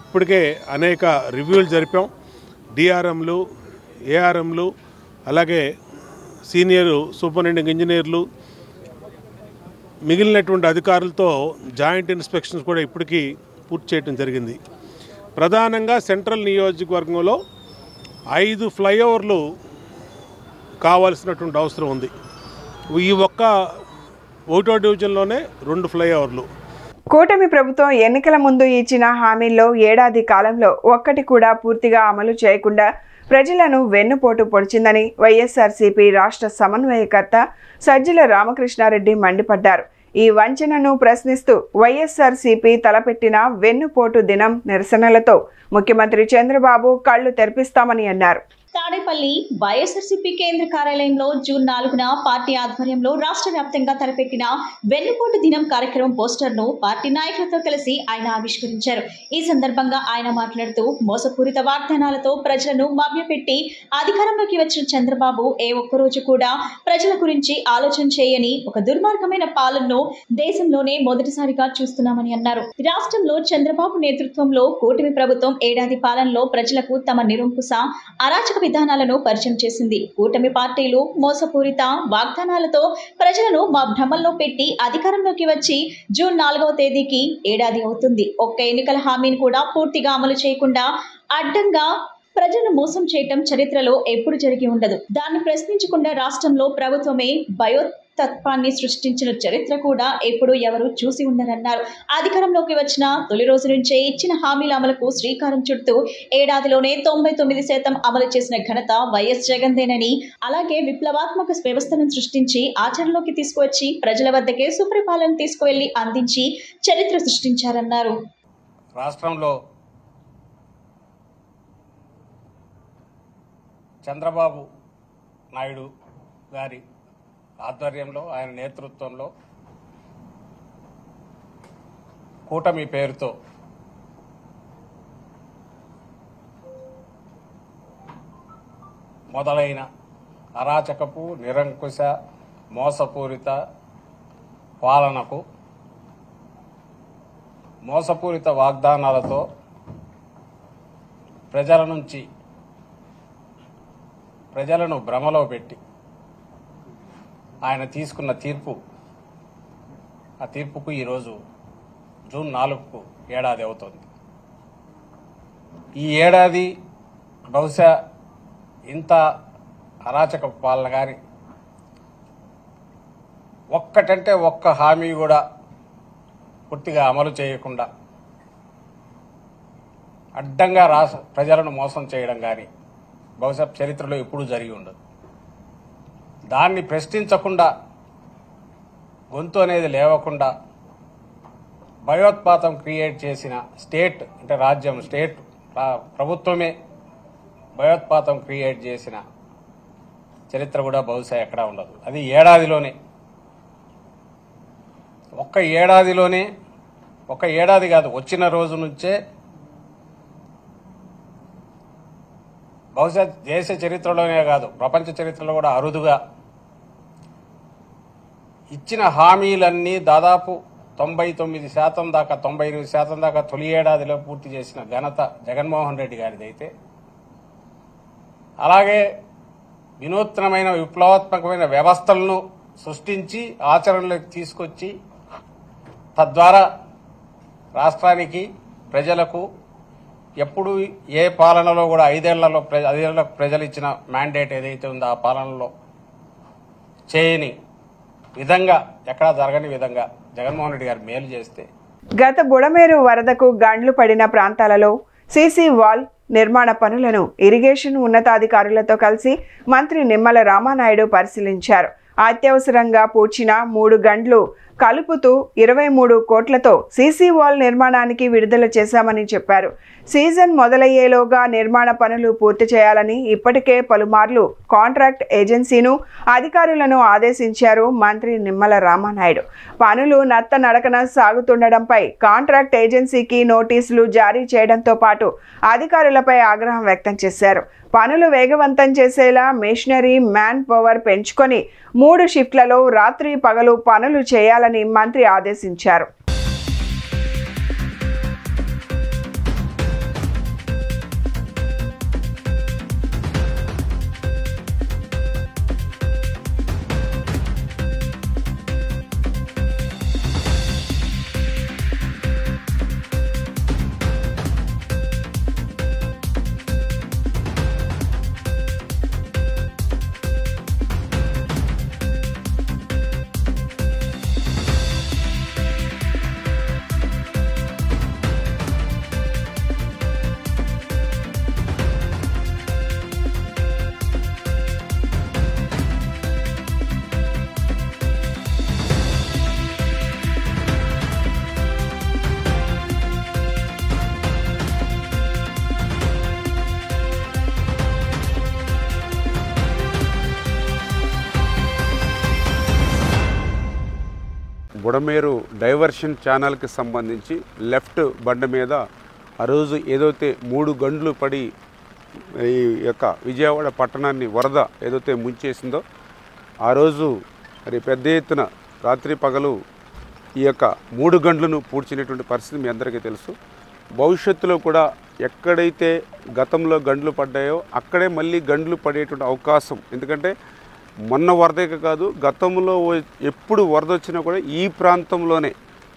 ఇప్పటికే అనేక రివ్యూలు జరిపాం. డిఆర్ఎంలు, ఏఆర్ఎంలు, అలాగే సీనియర్ సూపరింటెండెంట్ ఇంజనీర్లు, మిగిలినటువంటి అధికారులతో జాయింట్ ఇన్స్పెక్షన్స్ కూడా ఇప్పటికీ పూర్తి చేయడం జరిగింది. ప్రధానంగా సెంట్రల్ నియోజకవర్గంలో 5 ఫ్లైఓవర్లు కావాల్సినటువంటి అవసరం ఉంది. ఈ ఒకటో డివిజన్లోనే 2 ఫ్లైఓవర్లు. కూటమి ప్రభుత్వం ఎన్నికల ముందు ఇచ్చిన హామీల్లో ఏడాది కాలంలో ఒక్కటి కూడా పూర్తిగా అమలు చేయకుండా ప్రజలను వెన్నుపోటు పొడిచిందని వైఎస్ఆర్సీపీ రాష్ట్ర సమన్వయకర్త సజ్జల రామకృష్ణారెడ్డి మండిపడ్డారు. ఈ వంచనను ప్రశ్నిస్తూ వైఎస్ఆర్సీపీ తలపెట్టిన వెన్నుపోటు దినం నిరసనలతో ముఖ్యమంత్రి చంద్రబాబు కళ్లు తెరిపిస్తామని అన్నారు. తాడేపల్లి వైఎస్ఆర్సీపీ కేంద్ర కార్యాలయంలో జూన్ 4న పార్టీ ఆధ్వర్యంలో రాష్ట్ర వ్యాప్తంగా తలపెట్టిన వెన్నుపోటు దినం కార్యక్రమం పోస్టర్ను పార్టీ నాయకులతో కలిసి ఆయన ఆవిష్కరించారు. ఈ సందర్భంగా ఆయన మాట్లాడుతూ మోసపూరిత వాగ్దానాలతో ప్రజలను మభ్యపెట్టి అధికారంలోకి వచ్చిన చంద్రబాబు ఏ ఒక్కరోజు కూడా ప్రజల గురించి ఆలోచన చేయని ఒక దుర్మార్గమైన పాలనను దేశంలోనే మొదటిసారిగా చూస్తున్నామని అన్నారు. రాష్ట్రంలో చంద్రబాబు నేతృత్వంలో కూటమి ప్రభుత్వం ఏడాది పాలనలో ప్రజలకు తమ నిరంకుశ అరాచక విధానాలను పరిచయం చేసింది. కూటమి పార్టీలు మోసపూరిత వాగ్దానాలతో ప్రజలను మా భ్రమల్లో పెట్టి అధికారంలోకి వచ్చి జూన్ 4వ తేదీకి ఏడాది అవుతుంది. ఒక్క ఎన్నికల హామీని కూడా పూర్తిగా అమలు చేయకుండా అడ్డంగా ప్రజలను మోసం చేయటం చరిత్రలో ఎప్పుడు జరిగి ఉండదు. దాన్ని ప్రశ్నించకుండా రాష్ట్రంలో ప్రభుత్వమే భయోత్పాన్ని సృష్టించిన చరిత్ర కూడా ఎప్పుడు ఎవరు చూసి ఉండరన్నారు. అధికారంలోకి వచ్చిన తొలి రోజు నుంచే ఇచ్చిన హామీల అమలుకు శ్రీకారం చుడుతూ ఏడాదిలోనే 99% అమలు చేసిన ఘనత వైఎస్ జగన్దేనని, అలాగే విప్లవాత్మక వ్యవస్థను సృష్టించి ఆచరణలోకి తీసుకువచ్చి ప్రజల వద్దకే సుపరిపాలన తీసుకువెళ్లి అందించి చరిత్ర సృష్టించారన్నారు. రాష్ట్రంలో చంద్రబాబు నాయుడు గారి ఆధ్వర్యంలో, ఆయన నేతృత్వంలో కూటమి పేరుతో మొదలైన అరాచకపు, నిరంకుశ, మోసపూరిత పాలనకు, మోసపూరిత వాగ్దానాలతో ప్రజలను భ్రమలో పెట్టి ఆయన తీసుకున్న ఆ తీర్పుకు ఈరోజు జూన్ 4కు ఏడాది అవుతుంది. ఈ ఏడాది బహుశా ఇంత అరాచక పాలన కానీ ఒక్కటంటే ఒక్క హామీ కూడా పూర్తిగా అమలు చేయకుండా అడ్డంగా ప్రజలను మోసం చేయడం కానీ బహుశా చరిత్రలో ఎప్పుడూ జరిగి ఉండదు. దాన్ని ప్రశ్నించకుండా, గొంతు అనేది లేవకుండా భయోత్పాతం క్రియేట్ చేసిన స్టేట్ అంటే రాజ్యం, స్టేట్ ప్రభుత్వమే భయోత్పాతం క్రియేట్ చేసిన చరిత్ర కూడా బహుశా ఎక్కడా ఉండదు. అది ఏడాదిలోనే, ఒక్క ఏడాది కాదు, వచ్చిన రోజు నుంచే బహుశా దేశ చరిత్రలోనే కాదు ప్రపంచ చరిత్రలో కూడా అరుదుగా ఇచ్చిన హామీలన్నీ దాదాపు 99% దాకా 98% దాకా తొలి ఏడాదిలో పూర్తి చేసిన ఘనత జగన్మోహన్ రెడ్డి గారిదైతే, అలాగే వినూత్నమైన విప్లవాత్మకమైన వ్యవస్థలను సృష్టించి ఆచరణలోకి తీసుకొచ్చి తద్వారా రాష్ట్రానికి, ప్రజలకు ఎప్పుడు ఏ పాలనలో కూడా 5 ఏళ్లలో ప్రజలు ఇచ్చిన మ్యాండేట్ ఏదైతే ఉందో ఆ పాలనలో చేయని విధంగా, ఎక్కడా జరగని విధంగా జగన్మోహన్ రెడ్డి గారు మేలు చేస్తే, గత బుడమేరు వరదకు గండ్లు పడిన ప్రాంతాలలో సీసీ వాల్ నిర్మాణ పనులను ఇరిగేషన్ ఉన్నతాధికారులతో కలిసి మంత్రి నిమ్మల రామానాయుడు పరిశీలించారు. అత్యవసరంగా పూడ్చిన 3 గండ్లు కలుపుతూ 23 కోట్లతో సీసీ వాల్ నిర్మాణానికి విడుదల చేశామని చెప్పారు. సీజన్ మొదలయ్యేలోగా నిర్మాణ పనులు పూర్తి చేయాలని ఇప్పటికే పలుమార్లు కాంట్రాక్ట్ ఏజెన్సీను, అధికారులను ఆదేశించారు మంత్రి నిమ్మల రామానాయుడు. పనులు నత్తనడకన సాగుతుండడంపై కాంట్రాక్ట్ ఏజెన్సీకి నోటీసులు జారీ చేయడంతో పాటు అధికారులపై ఆగ్రహం వ్యక్తం చేశారు. పనులు వేగవంతం చేసేలా మెషినరీ, మ్యాన్ పవర్ పెంచుకొని 3 షిఫ్ట్లలో రాత్రి పగలు పనులు చేయాలని మంత్రి ఆదేశించారు. బుడమేరు డైవర్షన్ ఛానల్కి సంబంధించి లెఫ్ట్ బండ మీద ఆ రోజు ఏదైతే 3 గంటలు పడి ఈ యొక్క విజయవాడ పట్టణాన్ని వరద ఏదైతే ముంచేసిందో ఆ రోజు మరి పెద్ద ఎత్తున రాత్రి పగలు ఈ యొక్క 3 గంటలను పూడ్చినటువంటి పరిస్థితి మీ అందరికీ తెలుసు. భవిష్యత్తులో కూడా ఎక్కడైతే గతంలో గంటలు పడ్డాయో అక్కడే మళ్ళీ గంటలు పడేటువంటి అవకాశం, ఎందుకంటే మొన్న వరదకి కాదు గతంలో ఎప్పుడు వరద వచ్చినా కూడా ఈ ప్రాంతంలోనే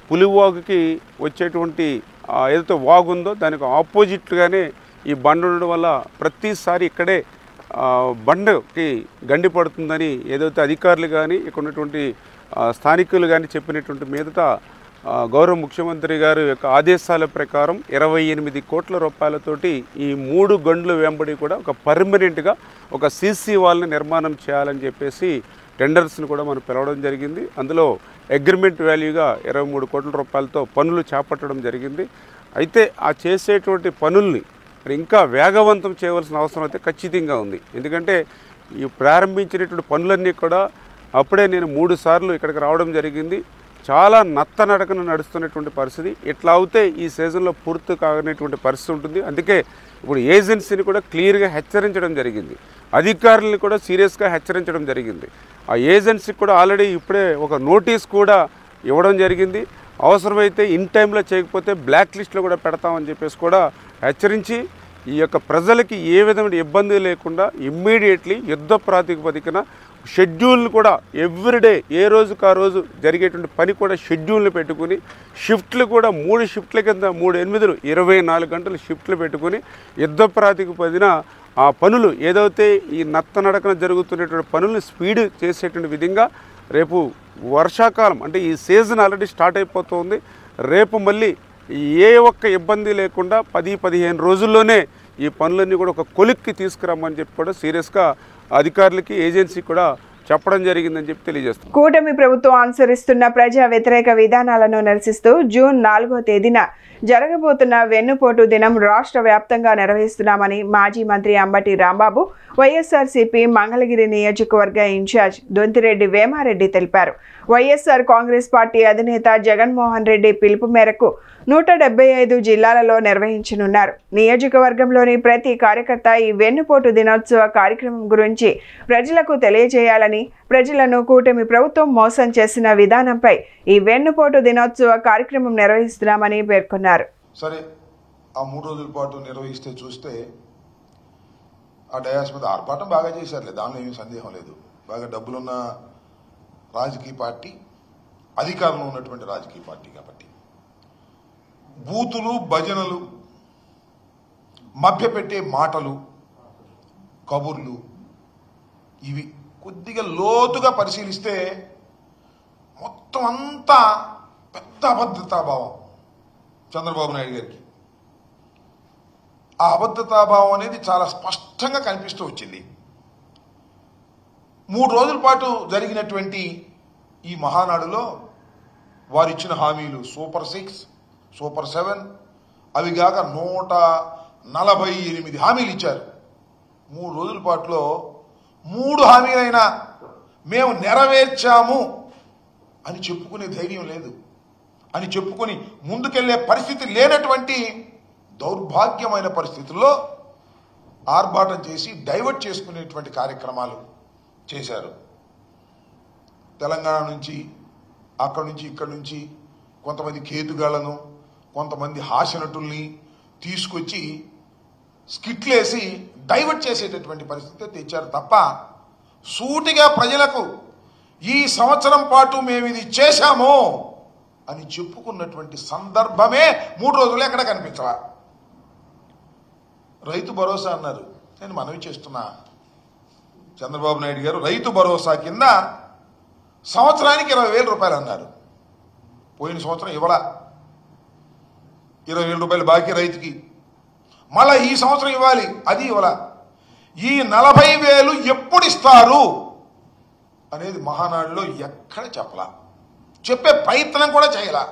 పులివాగుకి వచ్చేటువంటి ఏదైతే వాగు ఉందో దానికి ఆపోజిట్గానే ఈ బండ ఉండడం వల్ల ప్రతిసారి ఇక్కడే బండకి గండి పడుతుందని ఏదైతే అధికారులు కానీ ఇక్కడ ఉన్నటువంటి స్థానికులు కానీ చెప్పినటువంటి మీదట గౌరవ ముఖ్యమంత్రి గారు యొక్క ఆదేశాల ప్రకారం 28 కోట్ల రూపాయలతోటి ఈ 3 గంటలు వెంబడి కూడా ఒక పర్మనెంట్గా ఒక సీసీ వాల్ని నిర్మాణం చేయాలని చెప్పేసి టెండర్స్ని కూడా మనం పిలవడం జరిగింది. అందులో అగ్రిమెంట్ వాల్యూగా 23 కోట్ల రూపాయలతో పనులు చేపట్టడం జరిగింది. అయితే ఆ చేసేటువంటి పనుల్ని మరి ఇంకా వేగవంతం చేయవలసిన అవసరం అయితే ఖచ్చితంగా ఉంది. ఎందుకంటే ఈ ప్రారంభించినటువంటి పనులన్నీ కూడా అప్పుడే నేను 3 సార్లు ఇక్కడికి రావడం జరిగింది. చాలా నత్తనడకన నడుస్తున్నటువంటి పరిస్థితి. ఇట్లా అవుతే ఈ సీజన్లో పూర్తి కాగనేటువంటి పరిస్థితి ఉంటుంది. అందుకే ఇప్పుడు ఏజెన్సీని కూడా క్లియర్గా హెచ్చరించడం జరిగింది, అధికారులను కూడా సీరియస్గా హెచ్చరించడం జరిగింది. ఆ ఏజెన్సీకి కూడా ఆల్రెడీ ఇప్పుడే ఒక నోటీస్ కూడా ఇవ్వడం జరిగింది. అవసరమైతే ఇన్ టైంలో చేయకపోతే బ్లాక్ లిస్ట్లో కూడా పెడతామని చెప్పేసి కూడా హెచ్చరించి ఈ యొక్క ప్రజలకి ఏ విధమైన ఇబ్బంది లేకుండా ఇమ్మీడియట్లీ యుద్ధ ప్రాతిపదికన షెడ్యూల్ని కూడా ఎవ్రీడే ఏ రోజుకు ఆ రోజు జరిగేటువంటి పని కూడా షెడ్యూల్ని పెట్టుకుని షిఫ్ట్లు కూడా 3 షిఫ్ట్ల కింద 3 8 24 గంటలు షిఫ్ట్లు పెట్టుకుని యుద్ధ ప్రాతిపదికన ఆ పనులు ఏదైతే ఈ నత్తనడకన జరుగుతున్నటువంటి పనులను స్పీడ్ చేసేటువంటి విధంగా రేపు వర్షాకాలం అంటే ఈ సీజన్ ఆల్రెడీ స్టార్ట్ అయిపోతుంది. రేపు మళ్ళీ ఏ ఒక్క ఇబ్బంది లేకుండా 10-15 రోజుల్లోనే ఈ పనులన్నీ కూడా ఒక కొలిక్కి తీసుకురమ్మని చెప్పి కూడా సీరియస్గా అధికారులకి ఏజెన్సీ కూడా చెప్పడం జరిగిందని చెప్పి తెలియజేస్తుంది. కూటమి ప్రభుత్వం అనుసరిస్తున్న ప్రజా వ్యతిరేక విధానాలను నిరసిస్తూ జూన్ 4వ తేదీన జరగబోతున్న వెన్నుపోటు దినం రాష్ట్ర వ్యాప్తంగా నిర్వహిస్తున్నామని మాజీ మంత్రి అంబటి రాంబాబు వైఎస్ఆర్సీపీ మంగళగిరి నియోజకవర్గ ఇన్ఛార్జ్ దొంతిరెడ్డి వేమారెడ్డి తెలిపారు. వైఎస్ఆర్ కాంగ్రెస్ పార్టీ అధినేత జగన్మోహన్ రెడ్డి పిలుపు మేరకు 175 జిల్లాలలో నిర్వహించనున్నారు. నియోజకవర్గంలోని ప్రతి కార్యకర్త ఈ వెన్నుపోటు దినోత్సవ కార్యక్రమం గురించి ప్రజలకు తెలియజేయాలని, ప్రజలను కూటమి ప్రభుత్వం మోసం చేసిన విధానంపై ఈ వెన్నుపోటు దినోత్సవ కార్యక్రమం నిర్వహిస్తున్నామని పేర్కొన్నారు. సరే, ఆ 3 రోజుల పాటు నిర్వహిస్తే చూస్తే ఆ డయాస్ మీద ఆర్పాటం బాగా చేశారులే, దానిలో ఏమీ సందేహం లేదు. బాగా డబ్బులున్న రాజకీయ పార్టీ, అధికారంలో ఉన్నటువంటి రాజకీయ పార్టీ కాబట్టి బూతులు, భజనలు, మభ్యపెట్టే మాటలు, కబుర్లు ఇవి కొద్దిగా లోతుగా పరిశీలిస్తే మొత్తం అంతా పెద్ద అబద్ధతాభావం చంద్రబాబు నాయుడు గారికి. ఆ అబద్ధతాభావం అనేది చాలా స్పష్టంగా కనిపిస్తూ వచ్చింది. 3 రోజుల పాటు జరిగినటువంటి ఈ మహానాడులో వారు ఇచ్చిన హామీలు సూపర్ 6, సూపర్ 7 అవి కాక 148 హామీలు ఇచ్చారు. 3 రోజుల పాటులో 3 హామీలైనా మేము నెరవేర్చాము అని చెప్పుకునే ధైర్యం లేదు, అని చెప్పుకొని ముందుకెళ్లే పరిస్థితి లేనటువంటి దౌర్భాగ్యమైన పరిస్థితుల్లో ఆర్భాటం చేసి డైవర్ట్ చేసుకునేటువంటి కార్యక్రమాలు చేశారు. తెలంగాణ నుంచి, అక్కడి నుంచి, ఇక్కడి నుంచి కొంతమంది కేతుగాళ్లను, కొంతమంది హాస్యనటుల్ని తీసుకొచ్చి స్కిట్లేసి డైవర్ట్ చేసేటటువంటి పరిస్థితి తెచ్చారు తప్ప సూటిగా ప్రజలకు ఈ సంవత్సరం పాటు మేము ఇది చేశాము అని చెప్పుకున్నటువంటి సందర్భమే 3 రోజులు ఎక్కడ కనిపించవా. రైతు భరోసా అన్నారు. నేను మనవి చేస్తున్నా, చంద్రబాబు నాయుడు గారు రైతు భరోసా కింద సంవత్సరానికి 20,000 రూపాయలు అన్నారు. పోయిన సంవత్సరం ఇవ్వలా, 20,000 రూపాయలు బాకీ రైతుకి. మళ్ళా ఈ సంవత్సరం ఇవ్వాలి, అది ఇవ్వలా. ఈ 40,000 ఎప్పుడు ఇస్తారు అనేది మహానాడులో ఎక్కడ చెప్పలా, చెప్పే ప్రయత్నం కూడా చేయలా.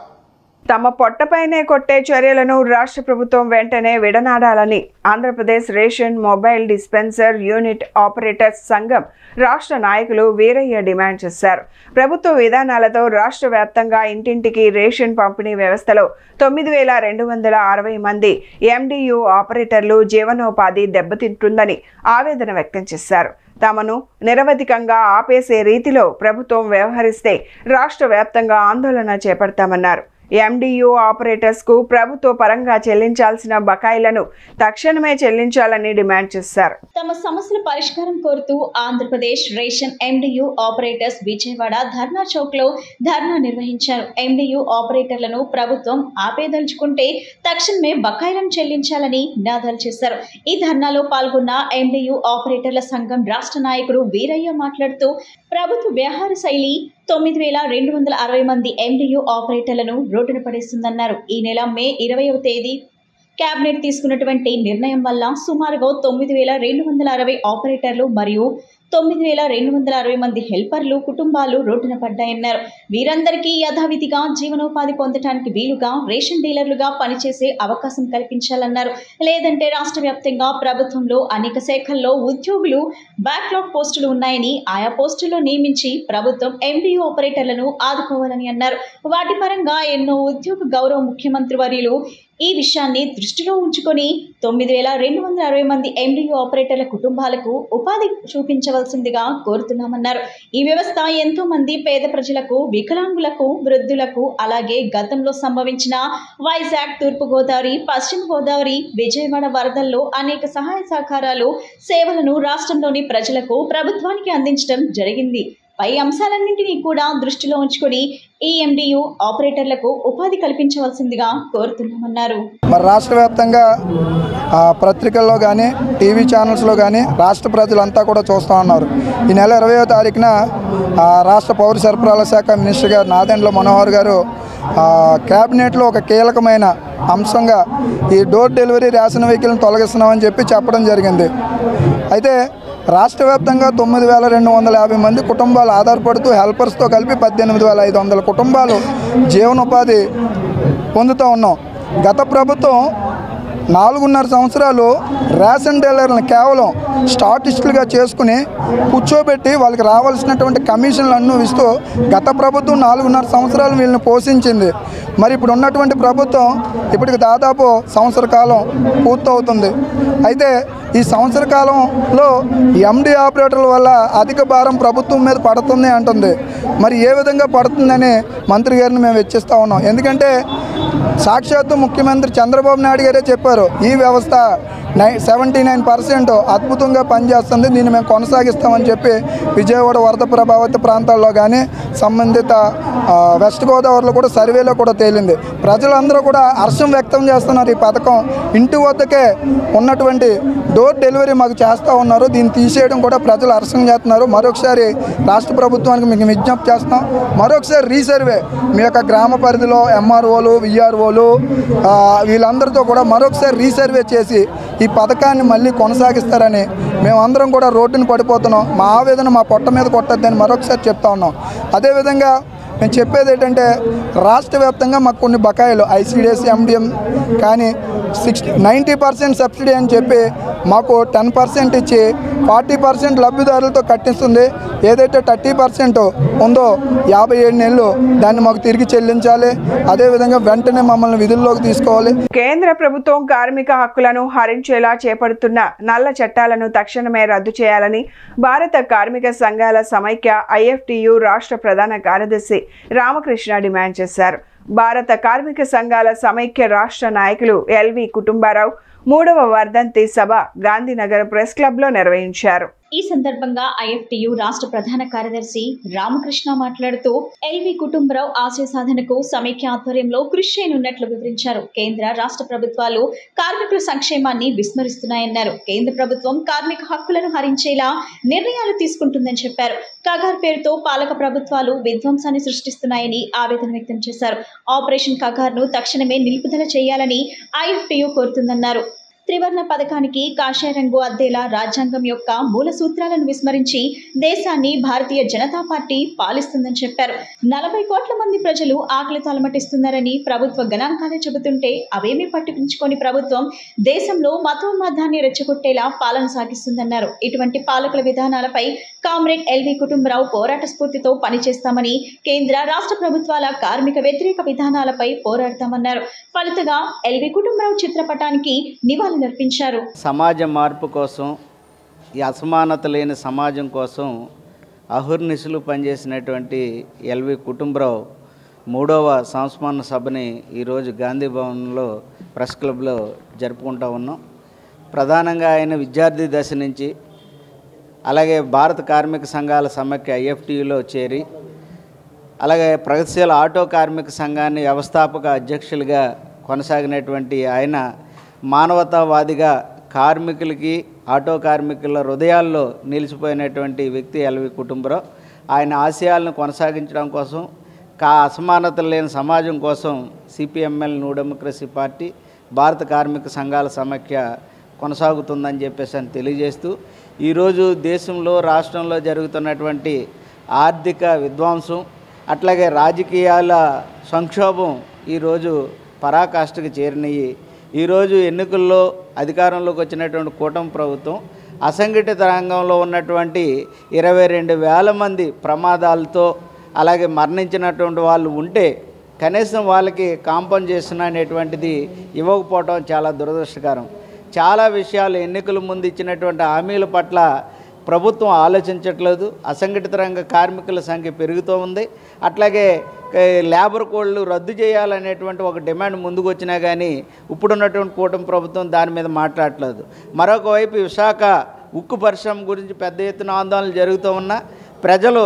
తమ పొట్టపైనే కొట్టే చర్యలను రాష్ట్ర ప్రభుత్వం వెంటనే విడనాడాలని Andhra Pradesh ration mobile dispenser unit operators సంఘం రాష్ట్ర నాయకులు వీరయ్య డిమాండ్ చేశారు. ప్రభుత్వ విధానాలతో రాష్ట్ర వ్యాప్తంగా ఇంటింటికి రేషన్ పంపిణీ వ్యవస్థలో 9,260 మంది ఎండియు ఆపరేటర్లు జీవనోపాధి దెబ్బతింటుందని ఆవేదన వ్యక్తం చేశారు. తమను నిరవధికంగా ఆపేసే రీతిలో ప్రభుత్వం వ్యవహరిస్తే రాష్ట్ర వ్యాప్తంగా ఆందోళన చేపడతామన్నారు. ఎండియు ఆపరేటర్స్ కు ప్రభుత్వ పరంగా చెల్లించాల్సిన బకాయిలను తక్షణమే చెల్లించాలని డిమాండ్ చేశారు. తమ సమస్యల పరిష్కారం కోరుతూ Andhra Pradesh ration MDU operators Vijayawada Dharna Chowk లో ధర్నా నిర్వహించారు. ఎండియు ఆపరేటర్లను ప్రభుత్వం ఆపేదలుచుకుంటే తక్షణమే బకాయిలను చెల్లించాలని నినాదాలు చేశారు. ఈ ధర్నాలో పాల్గొన్న ఎండియు ఆపరేటర్ల సంఘం రాష్ట్ర నాయకుడు వీరయ్య మాట్లాడుతూ ప్రభుత్వ వ్యవహార శైలి 9,260 మంది ఎండియు ఆపరేటర్లను రోడ్డున పడేస్తుందన్నారు. ఈ నెల మే 20వ తేదీ కేబినెట్ తీసుకున్నటువంటి నిర్ణయం వల్ల సుమారుగా 9,260 ఆపరేటర్లు మరియు 9,260 మంది హెల్పర్లు కుటుంబాలు రోడ్డున పడ్డాయన్నారు. వీరందరికీ యథావిధిగా జీవనోపాధి పొందడానికి వీలుగా రేషన్ డీలర్లుగా పనిచేసే అవకాశం కల్పించాలన్నారు. లేదంటే రాష్ట్ర వ్యాప్తంగా ప్రభుత్వంలో అనేక శాఖల్లో ఉద్యోగులు బ్యాక్లాగ్ పోస్టులు ఉన్నాయని ఆయా పోస్టుల్లో నియమించి ప్రభుత్వం ఎండియు ఆపరేటర్లను ఆదుకోవాలని అన్నారు. వాటి పరంగా ఎన్నో ఉద్యోగ గౌరవ ముఖ్యమంత్రి వర్యులు ఈ విషయాన్ని దృష్టిలో ఉంచుకొని 9,260 మంది ఎండియు ఆపరేటర్ల కుటుంబాలకు ఉపాధి చూపించవలసిందిగా కోరుతున్నామన్నారు. ఈ వ్యవస్థ ఎంతో మంది పేద ప్రజలకు, వికలాంగులకు, వృద్ధులకు, అలాగే గతంలో సంభవించిన వైజాగ్, తూర్పుగోదావరి, పశ్చిమ గోదావరి, విజయవాడ వరదల్లో అనేక సహాయ సహకారాలు, సేవలను రాష్ట్రంలోని ప్రజలకు, ప్రభుత్వానికి అందించడం జరిగింది. పై అంశాలన్నింటినీ కూడా దృష్టిలో ఉంచుకొని ఈ ఎండియు ఆపరేటర్లకు ఉపాధి కల్పించవలసిందిగా కోరుతున్నామన్నారు. మరి రాష్ట్ర వ్యాప్తంగా పత్రికల్లో కానీ టీవీ ఛానల్స్లో కానీ రాష్ట్ర ప్రజలంతా కూడా చూస్తూ ఉన్నారు. ఈ నెల 20వ తారీఖున రాష్ట్ర పౌర సరఫరాల శాఖ మినిస్టర్ గారు నాదెండ్ల మనోహర్ గారు క్యాబినెట్లో ఒక కీలకమైన అంశంగా ఈ డోర్ డెలివరీ రేషన్ వెహికల్ని తొలగిస్తున్నామని చెప్పడం జరిగింది. అయితే రాష్ట్ర వ్యాప్తంగా 9,250 మంది కుటుంబాలు ఆధారపడుతూ హెల్పర్స్తో కలిపి 18,500 కుటుంబాలు జీవనోపాధి పొందుతూ ఉన్నాం. గత ప్రభుత్వం 4.5 సంవత్సరాలు రేషన్ డీలర్లను కేవలం స్టాటిస్టులుగా చేసుకుని కూర్చోబెట్టి వాళ్ళకి రావాల్సినటువంటి కమిషన్లు ఇస్తూ గత ప్రభుత్వం 4.5 సంవత్సరాలు వీళ్ళని పోషించింది. మరి ఇప్పుడు ఉన్నటువంటి ప్రభుత్వం ఇప్పటికి దాదాపు సంవత్సర కాలం పూర్తవుతుంది. అయితే ఈ సంవత్సర కాలంలో ఎండి ఆపరేటర్ల వల్ల అధిక భారం ప్రభుత్వం మీద పడుతుంది అంటుంది. మరి ఏ విధంగా పడుతుందని మంత్రి గారిని మేము వెచ్చిస్తూ ఉన్నాం. ఎందుకంటే సాక్షాత్తు ముఖ్యమంత్రి చంద్రబాబు నాయుడు గారే చెప్పారు, ఈ వ్యవస్థ 79% అద్భుతంగా పనిచేస్తుంది, దీన్ని మేము కొనసాగిస్తామని చెప్పి విజయవాడ వరద ప్రభావిత ప్రాంతాల్లో కానీ సంబంధిత వెస్ట్ గోదావరిలో కూడా సర్వేలో కూడా తేలింది. ప్రజలందరూ కూడా హర్షం వ్యక్తం చేస్తున్నారు. ఈ పథకం ఇంటి వద్దకే ఉన్నటువంటి డోర్ డెలివరీ మాకు చేస్తూ ఉన్నారు, దీన్ని తీసేయడం కూడా ప్రజలు హర్షం చేస్తున్నారు. మరొకసారి రాష్ట్ర ప్రభుత్వానికి మీకు విజ్ఞప్తి చేస్తున్నాం, మరొకసారి రీసర్వే మీ యొక్క గ్రామ పరిధిలో ఎంఆర్ఓలు, విఆర్ఓలు వీళ్ళందరితో కూడా మరొకసారి రీసర్వే చేసి ఈ పథకాన్ని మళ్ళీ కొనసాగిస్తారని మేమందరం కూడా రోడ్డును పడిపోతున్నాం. మా ఆవేదన మా పొట్ట మీద కొట్టద్దని మరొకసారి చెప్తా ఉన్నాం. అదేవిధంగా మేము చెప్పేది ఏంటంటే రాష్ట్ర వ్యాప్తంగా మాకు కొన్ని బకాయిలు ఐసీడీఎస్, ఎండిఎం కానీ 90% సబ్సిడీ అని చెప్పి మాకు 10% ఇచ్చి 40% లబ్ధిదారులతో కట్టిస్తుంది. ఏదైతే 30% ఉందో 57 నెలలు దాన్ని మాకు తిరిగి చెల్లించాలి. అదేవిధంగా వెంటనే మమ్మల్ని విధుల్లోకి తీసుకోవాలి. కేంద్ర ప్రభుత్వం కార్మిక హక్కులను హరించేలా చేపడుతున్న నల్ల చట్టాలను తక్షణమే రద్దు చేయాలని భారత కార్మిక సంఘాల సమైక్య ఐఎఫ్టియు రాష్ట్ర ప్రధాన కార్యదర్శి రామకృష్ణ డిమాండ్ చేశారు. భారత కార్మిక సంఘాల సమైక్య రాష్ట్ర నాయకులు ఎల్వి కుటుంబారావు 3వ వర్ధంతి సభ గాంధీనగర్ ప్రెస్ క్లబ్లో నిర్వహించారు. ఈ సందర్భంగా ఐఎఫ్టియు రాష్ట్ర ప్రధాన కార్యదర్శి రామకృష్ణ మాట్లాడుతూ ఎల్వి కుటుంబరావు ఆశయ సాధనకు సమైక్య ఆధ్వర్యంలో కృషి చేయనున్నట్లు వివరించారు. కేంద్ర రాష్ట్ర ప్రభుత్వాలు కార్మికుల సంక్షేమాన్ని విస్మరిస్తున్నాయన్నారు. కేంద్ర ప్రభుత్వం కార్మిక హక్కులను హరించేలా నిర్ణయాలు తీసుకుంటుందని చెప్పారు. కగార్ పేరుతో పాలక ప్రభుత్వాలు విధ్వంసాన్ని సృష్టిస్తున్నాయని ఆవేదన వ్యక్తం చేశారు. ఆపరేషన్ కగార్ ను తక్షణమే నిలుపుదల చేయాలని ఐఎఫ్టియు కోరుతుందన్నారు. త్రివర్ణ పథకానికి కాషాయ రంగు అద్దేలా రాజ్యాంగం యొక్క మూల సూత్రాలను విస్మరించి దేశాన్ని భారతీయ జనతా పార్టీ పాలిస్తుందని చెప్పారు. 40 కోట్ల మంది ప్రజలు ఆకలితో అలమటిస్తున్నారని ప్రభుత్వ గణాంకాలే చెబుతుంటే అవేమీ పట్టించుకొని ప్రభుత్వం దేశంలో మతోన్మాదాన్ని రెచ్చగొట్టేలా పాలన సాగిస్తుందన్నారు. ఇటువంటి పాలకుల విధానాలపై కామ్రేడ్ ఎల్వి కుటుంబరావు పోరాట స్ఫూర్తితో పనిచేస్తామని, కేంద్ర రాష్ట్ర ప్రభుత్వాల కార్మిక వ్యతిరేక విధానాలపై పోరాడతామన్నారు. ఫలితంగా ఎల్వి కుటుంబరావు చిత్రపటానికి నివాళులర్పించారు. సమాజ మార్పు కోసం, ఈ అసమానత లేని సమాజం కోసం అహర్నిశలు పనిచేసినటువంటి ఎల్వి కుటుంబరావు 3వ సంస్మరణ సభని ఈరోజు గాంధీ భవన్లో ప్రెస్ క్లబ్లో జరుపుకుంటూ ఉన్నాం. ప్రధానంగా ఆయన విద్యార్థి దశ నుంచి అలాగే భారత కార్మిక సంఘాల సమైక్య IFTUలో చేరి అలాగే ప్రగతిశీల ఆటో కార్మిక సంఘాన్ని వ్యవస్థాపక అధ్యక్షులుగా కొనసాగినటువంటి ఆయన మానవతావాదిగా కార్మికులకి, ఆటో కార్మికుల హృదయాల్లో నిలిచిపోయినటువంటి వ్యక్తి ఎల్వి కుటుంబరావు. ఆయన ఆశయాలను కొనసాగించడం కోసం, అసమానతలు లేని సమాజం కోసం CPML న్యూ డెమోక్రసీ పార్టీ, భారత కార్మిక సంఘాల సమైక్య కొనసాగుతుందని చెప్పేసి తెలియజేస్తూ, ఈరోజు దేశంలో రాష్ట్రంలో జరుగుతున్నటువంటి ఆర్థిక విధ్వంసం అట్లాగే రాజకీయాల సంక్షోభం ఈరోజు పరాకాష్ఠకు చేరినాయి. ఈరోజు ఎన్నికల్లో అధికారంలోకి వచ్చినటువంటి కూటమి ప్రభుత్వం అసంఘటిత రంగంలో ఉన్నటువంటి 22,000 మంది ప్రమాదాలతో అలాగే మరణించినటువంటి వాళ్ళు ఉంటే కనీసం వాళ్ళకి కాంపన్సేషన్ అనేటువంటిది ఇవ్వకపోవడం చాలా దురదృష్టకరం. చాలా విషయాలు ఎన్నికల ముందు ఇచ్చినటువంటి హామీల పట్ల ప్రభుత్వం ఆలోచించట్లేదు. అసంఘటిత రంగ కార్మికుల సంఖ్య పెరుగుతూ ఉంది. అట్లాగే లేబర్ కోడ్లు రద్దు చేయాలనేటువంటి ఒక డిమాండ్ ముందుకు వచ్చినా కానీ ఇప్పుడున్నటువంటి కూటమి ప్రభుత్వం దాని మీద మాట్లాడట్లేదు. మరొక వైపు విశాఖ ఉక్కు పరిశ్రమ గురించి పెద్ద ఎత్తున ఆందోళనలు జరుగుతూ ఉన్నా, ప్రజలు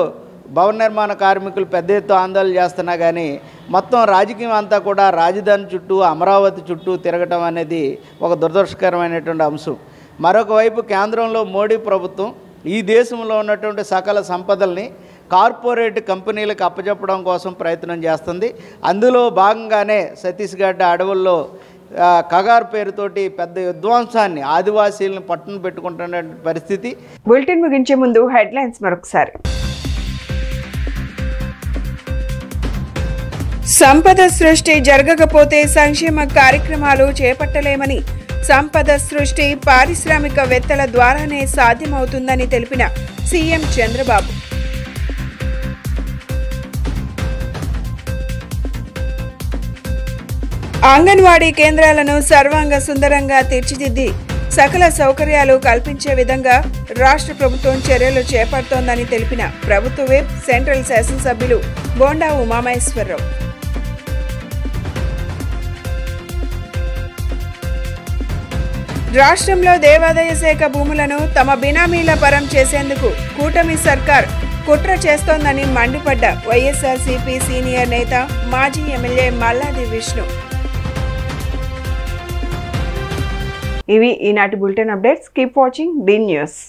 భవన నిర్మాణ కార్మికులు పెద్ద ఎత్తున ఆందోళన చేస్తున్నా కానీ మొత్తం రాజకీయం అంతా కూడా రాజధాని చుట్టూ, అమరావతి చుట్టూ తిరగటం అనేది ఒక దురదృష్టకరమైనటువంటి అంశం. మరొక వైపు కేంద్రంలో మోడీ ప్రభుత్వం ఈ దేశంలో ఉన్నటువంటి సకల సంపదల్ని కార్పొరేట్ కంపెనీలకు అప్పచెప్పడం కోసం ప్రయత్నం చేస్తుంది. అందులో భాగంగానే ఛత్తీస్గఢ్ అడవుల్లో కగార్ పేరుతోటి పెద్ద విధ్వంసాన్ని, ఆదివాసీలను పట్టున పెట్టుకుంటున్న పరిస్థితి. బులెటిన్ ముగించే ముందు హెడ్లైన్స్ మరొకసారి. సంపద సృష్టి జరగకపోతే సంక్షేమ కార్యక్రమాలు చేపట్టలేమని, సంపద సృష్టి పారిశ్రామికవేత్తల ద్వారానే సాధ్యమవుతుందని తెలిపిన సీఎం చంద్రబాబు. అంగన్వాడీ కేంద్రాలను సర్వాంగ సుందరంగా తీర్చిదిద్ది సకల సౌకర్యాలు కల్పించే విధంగా రాష్ట్ర ప్రభుత్వం చర్యలు చేపడుతోందని తెలిపిన ప్రభుత్వ విప్ సెంట్రల్ శాసనసభ్యులు బోండా ఉమామహేశ్వరరావు. రాష్ట్రంలో దేవాదాయ శాఖ భూములను తమ బినామీల పరం చేసేందుకు కూటమి సర్కార్ కుట్ర చేస్తోందని మండిపడ్డ వైఎస్ఆర్సీపీ సీనియర్ నేత మాజీ ఎమ్మెల్యే మల్లాది విష్ణు. ఇవి ఈనాటి bulletin updates. Keep watching D news.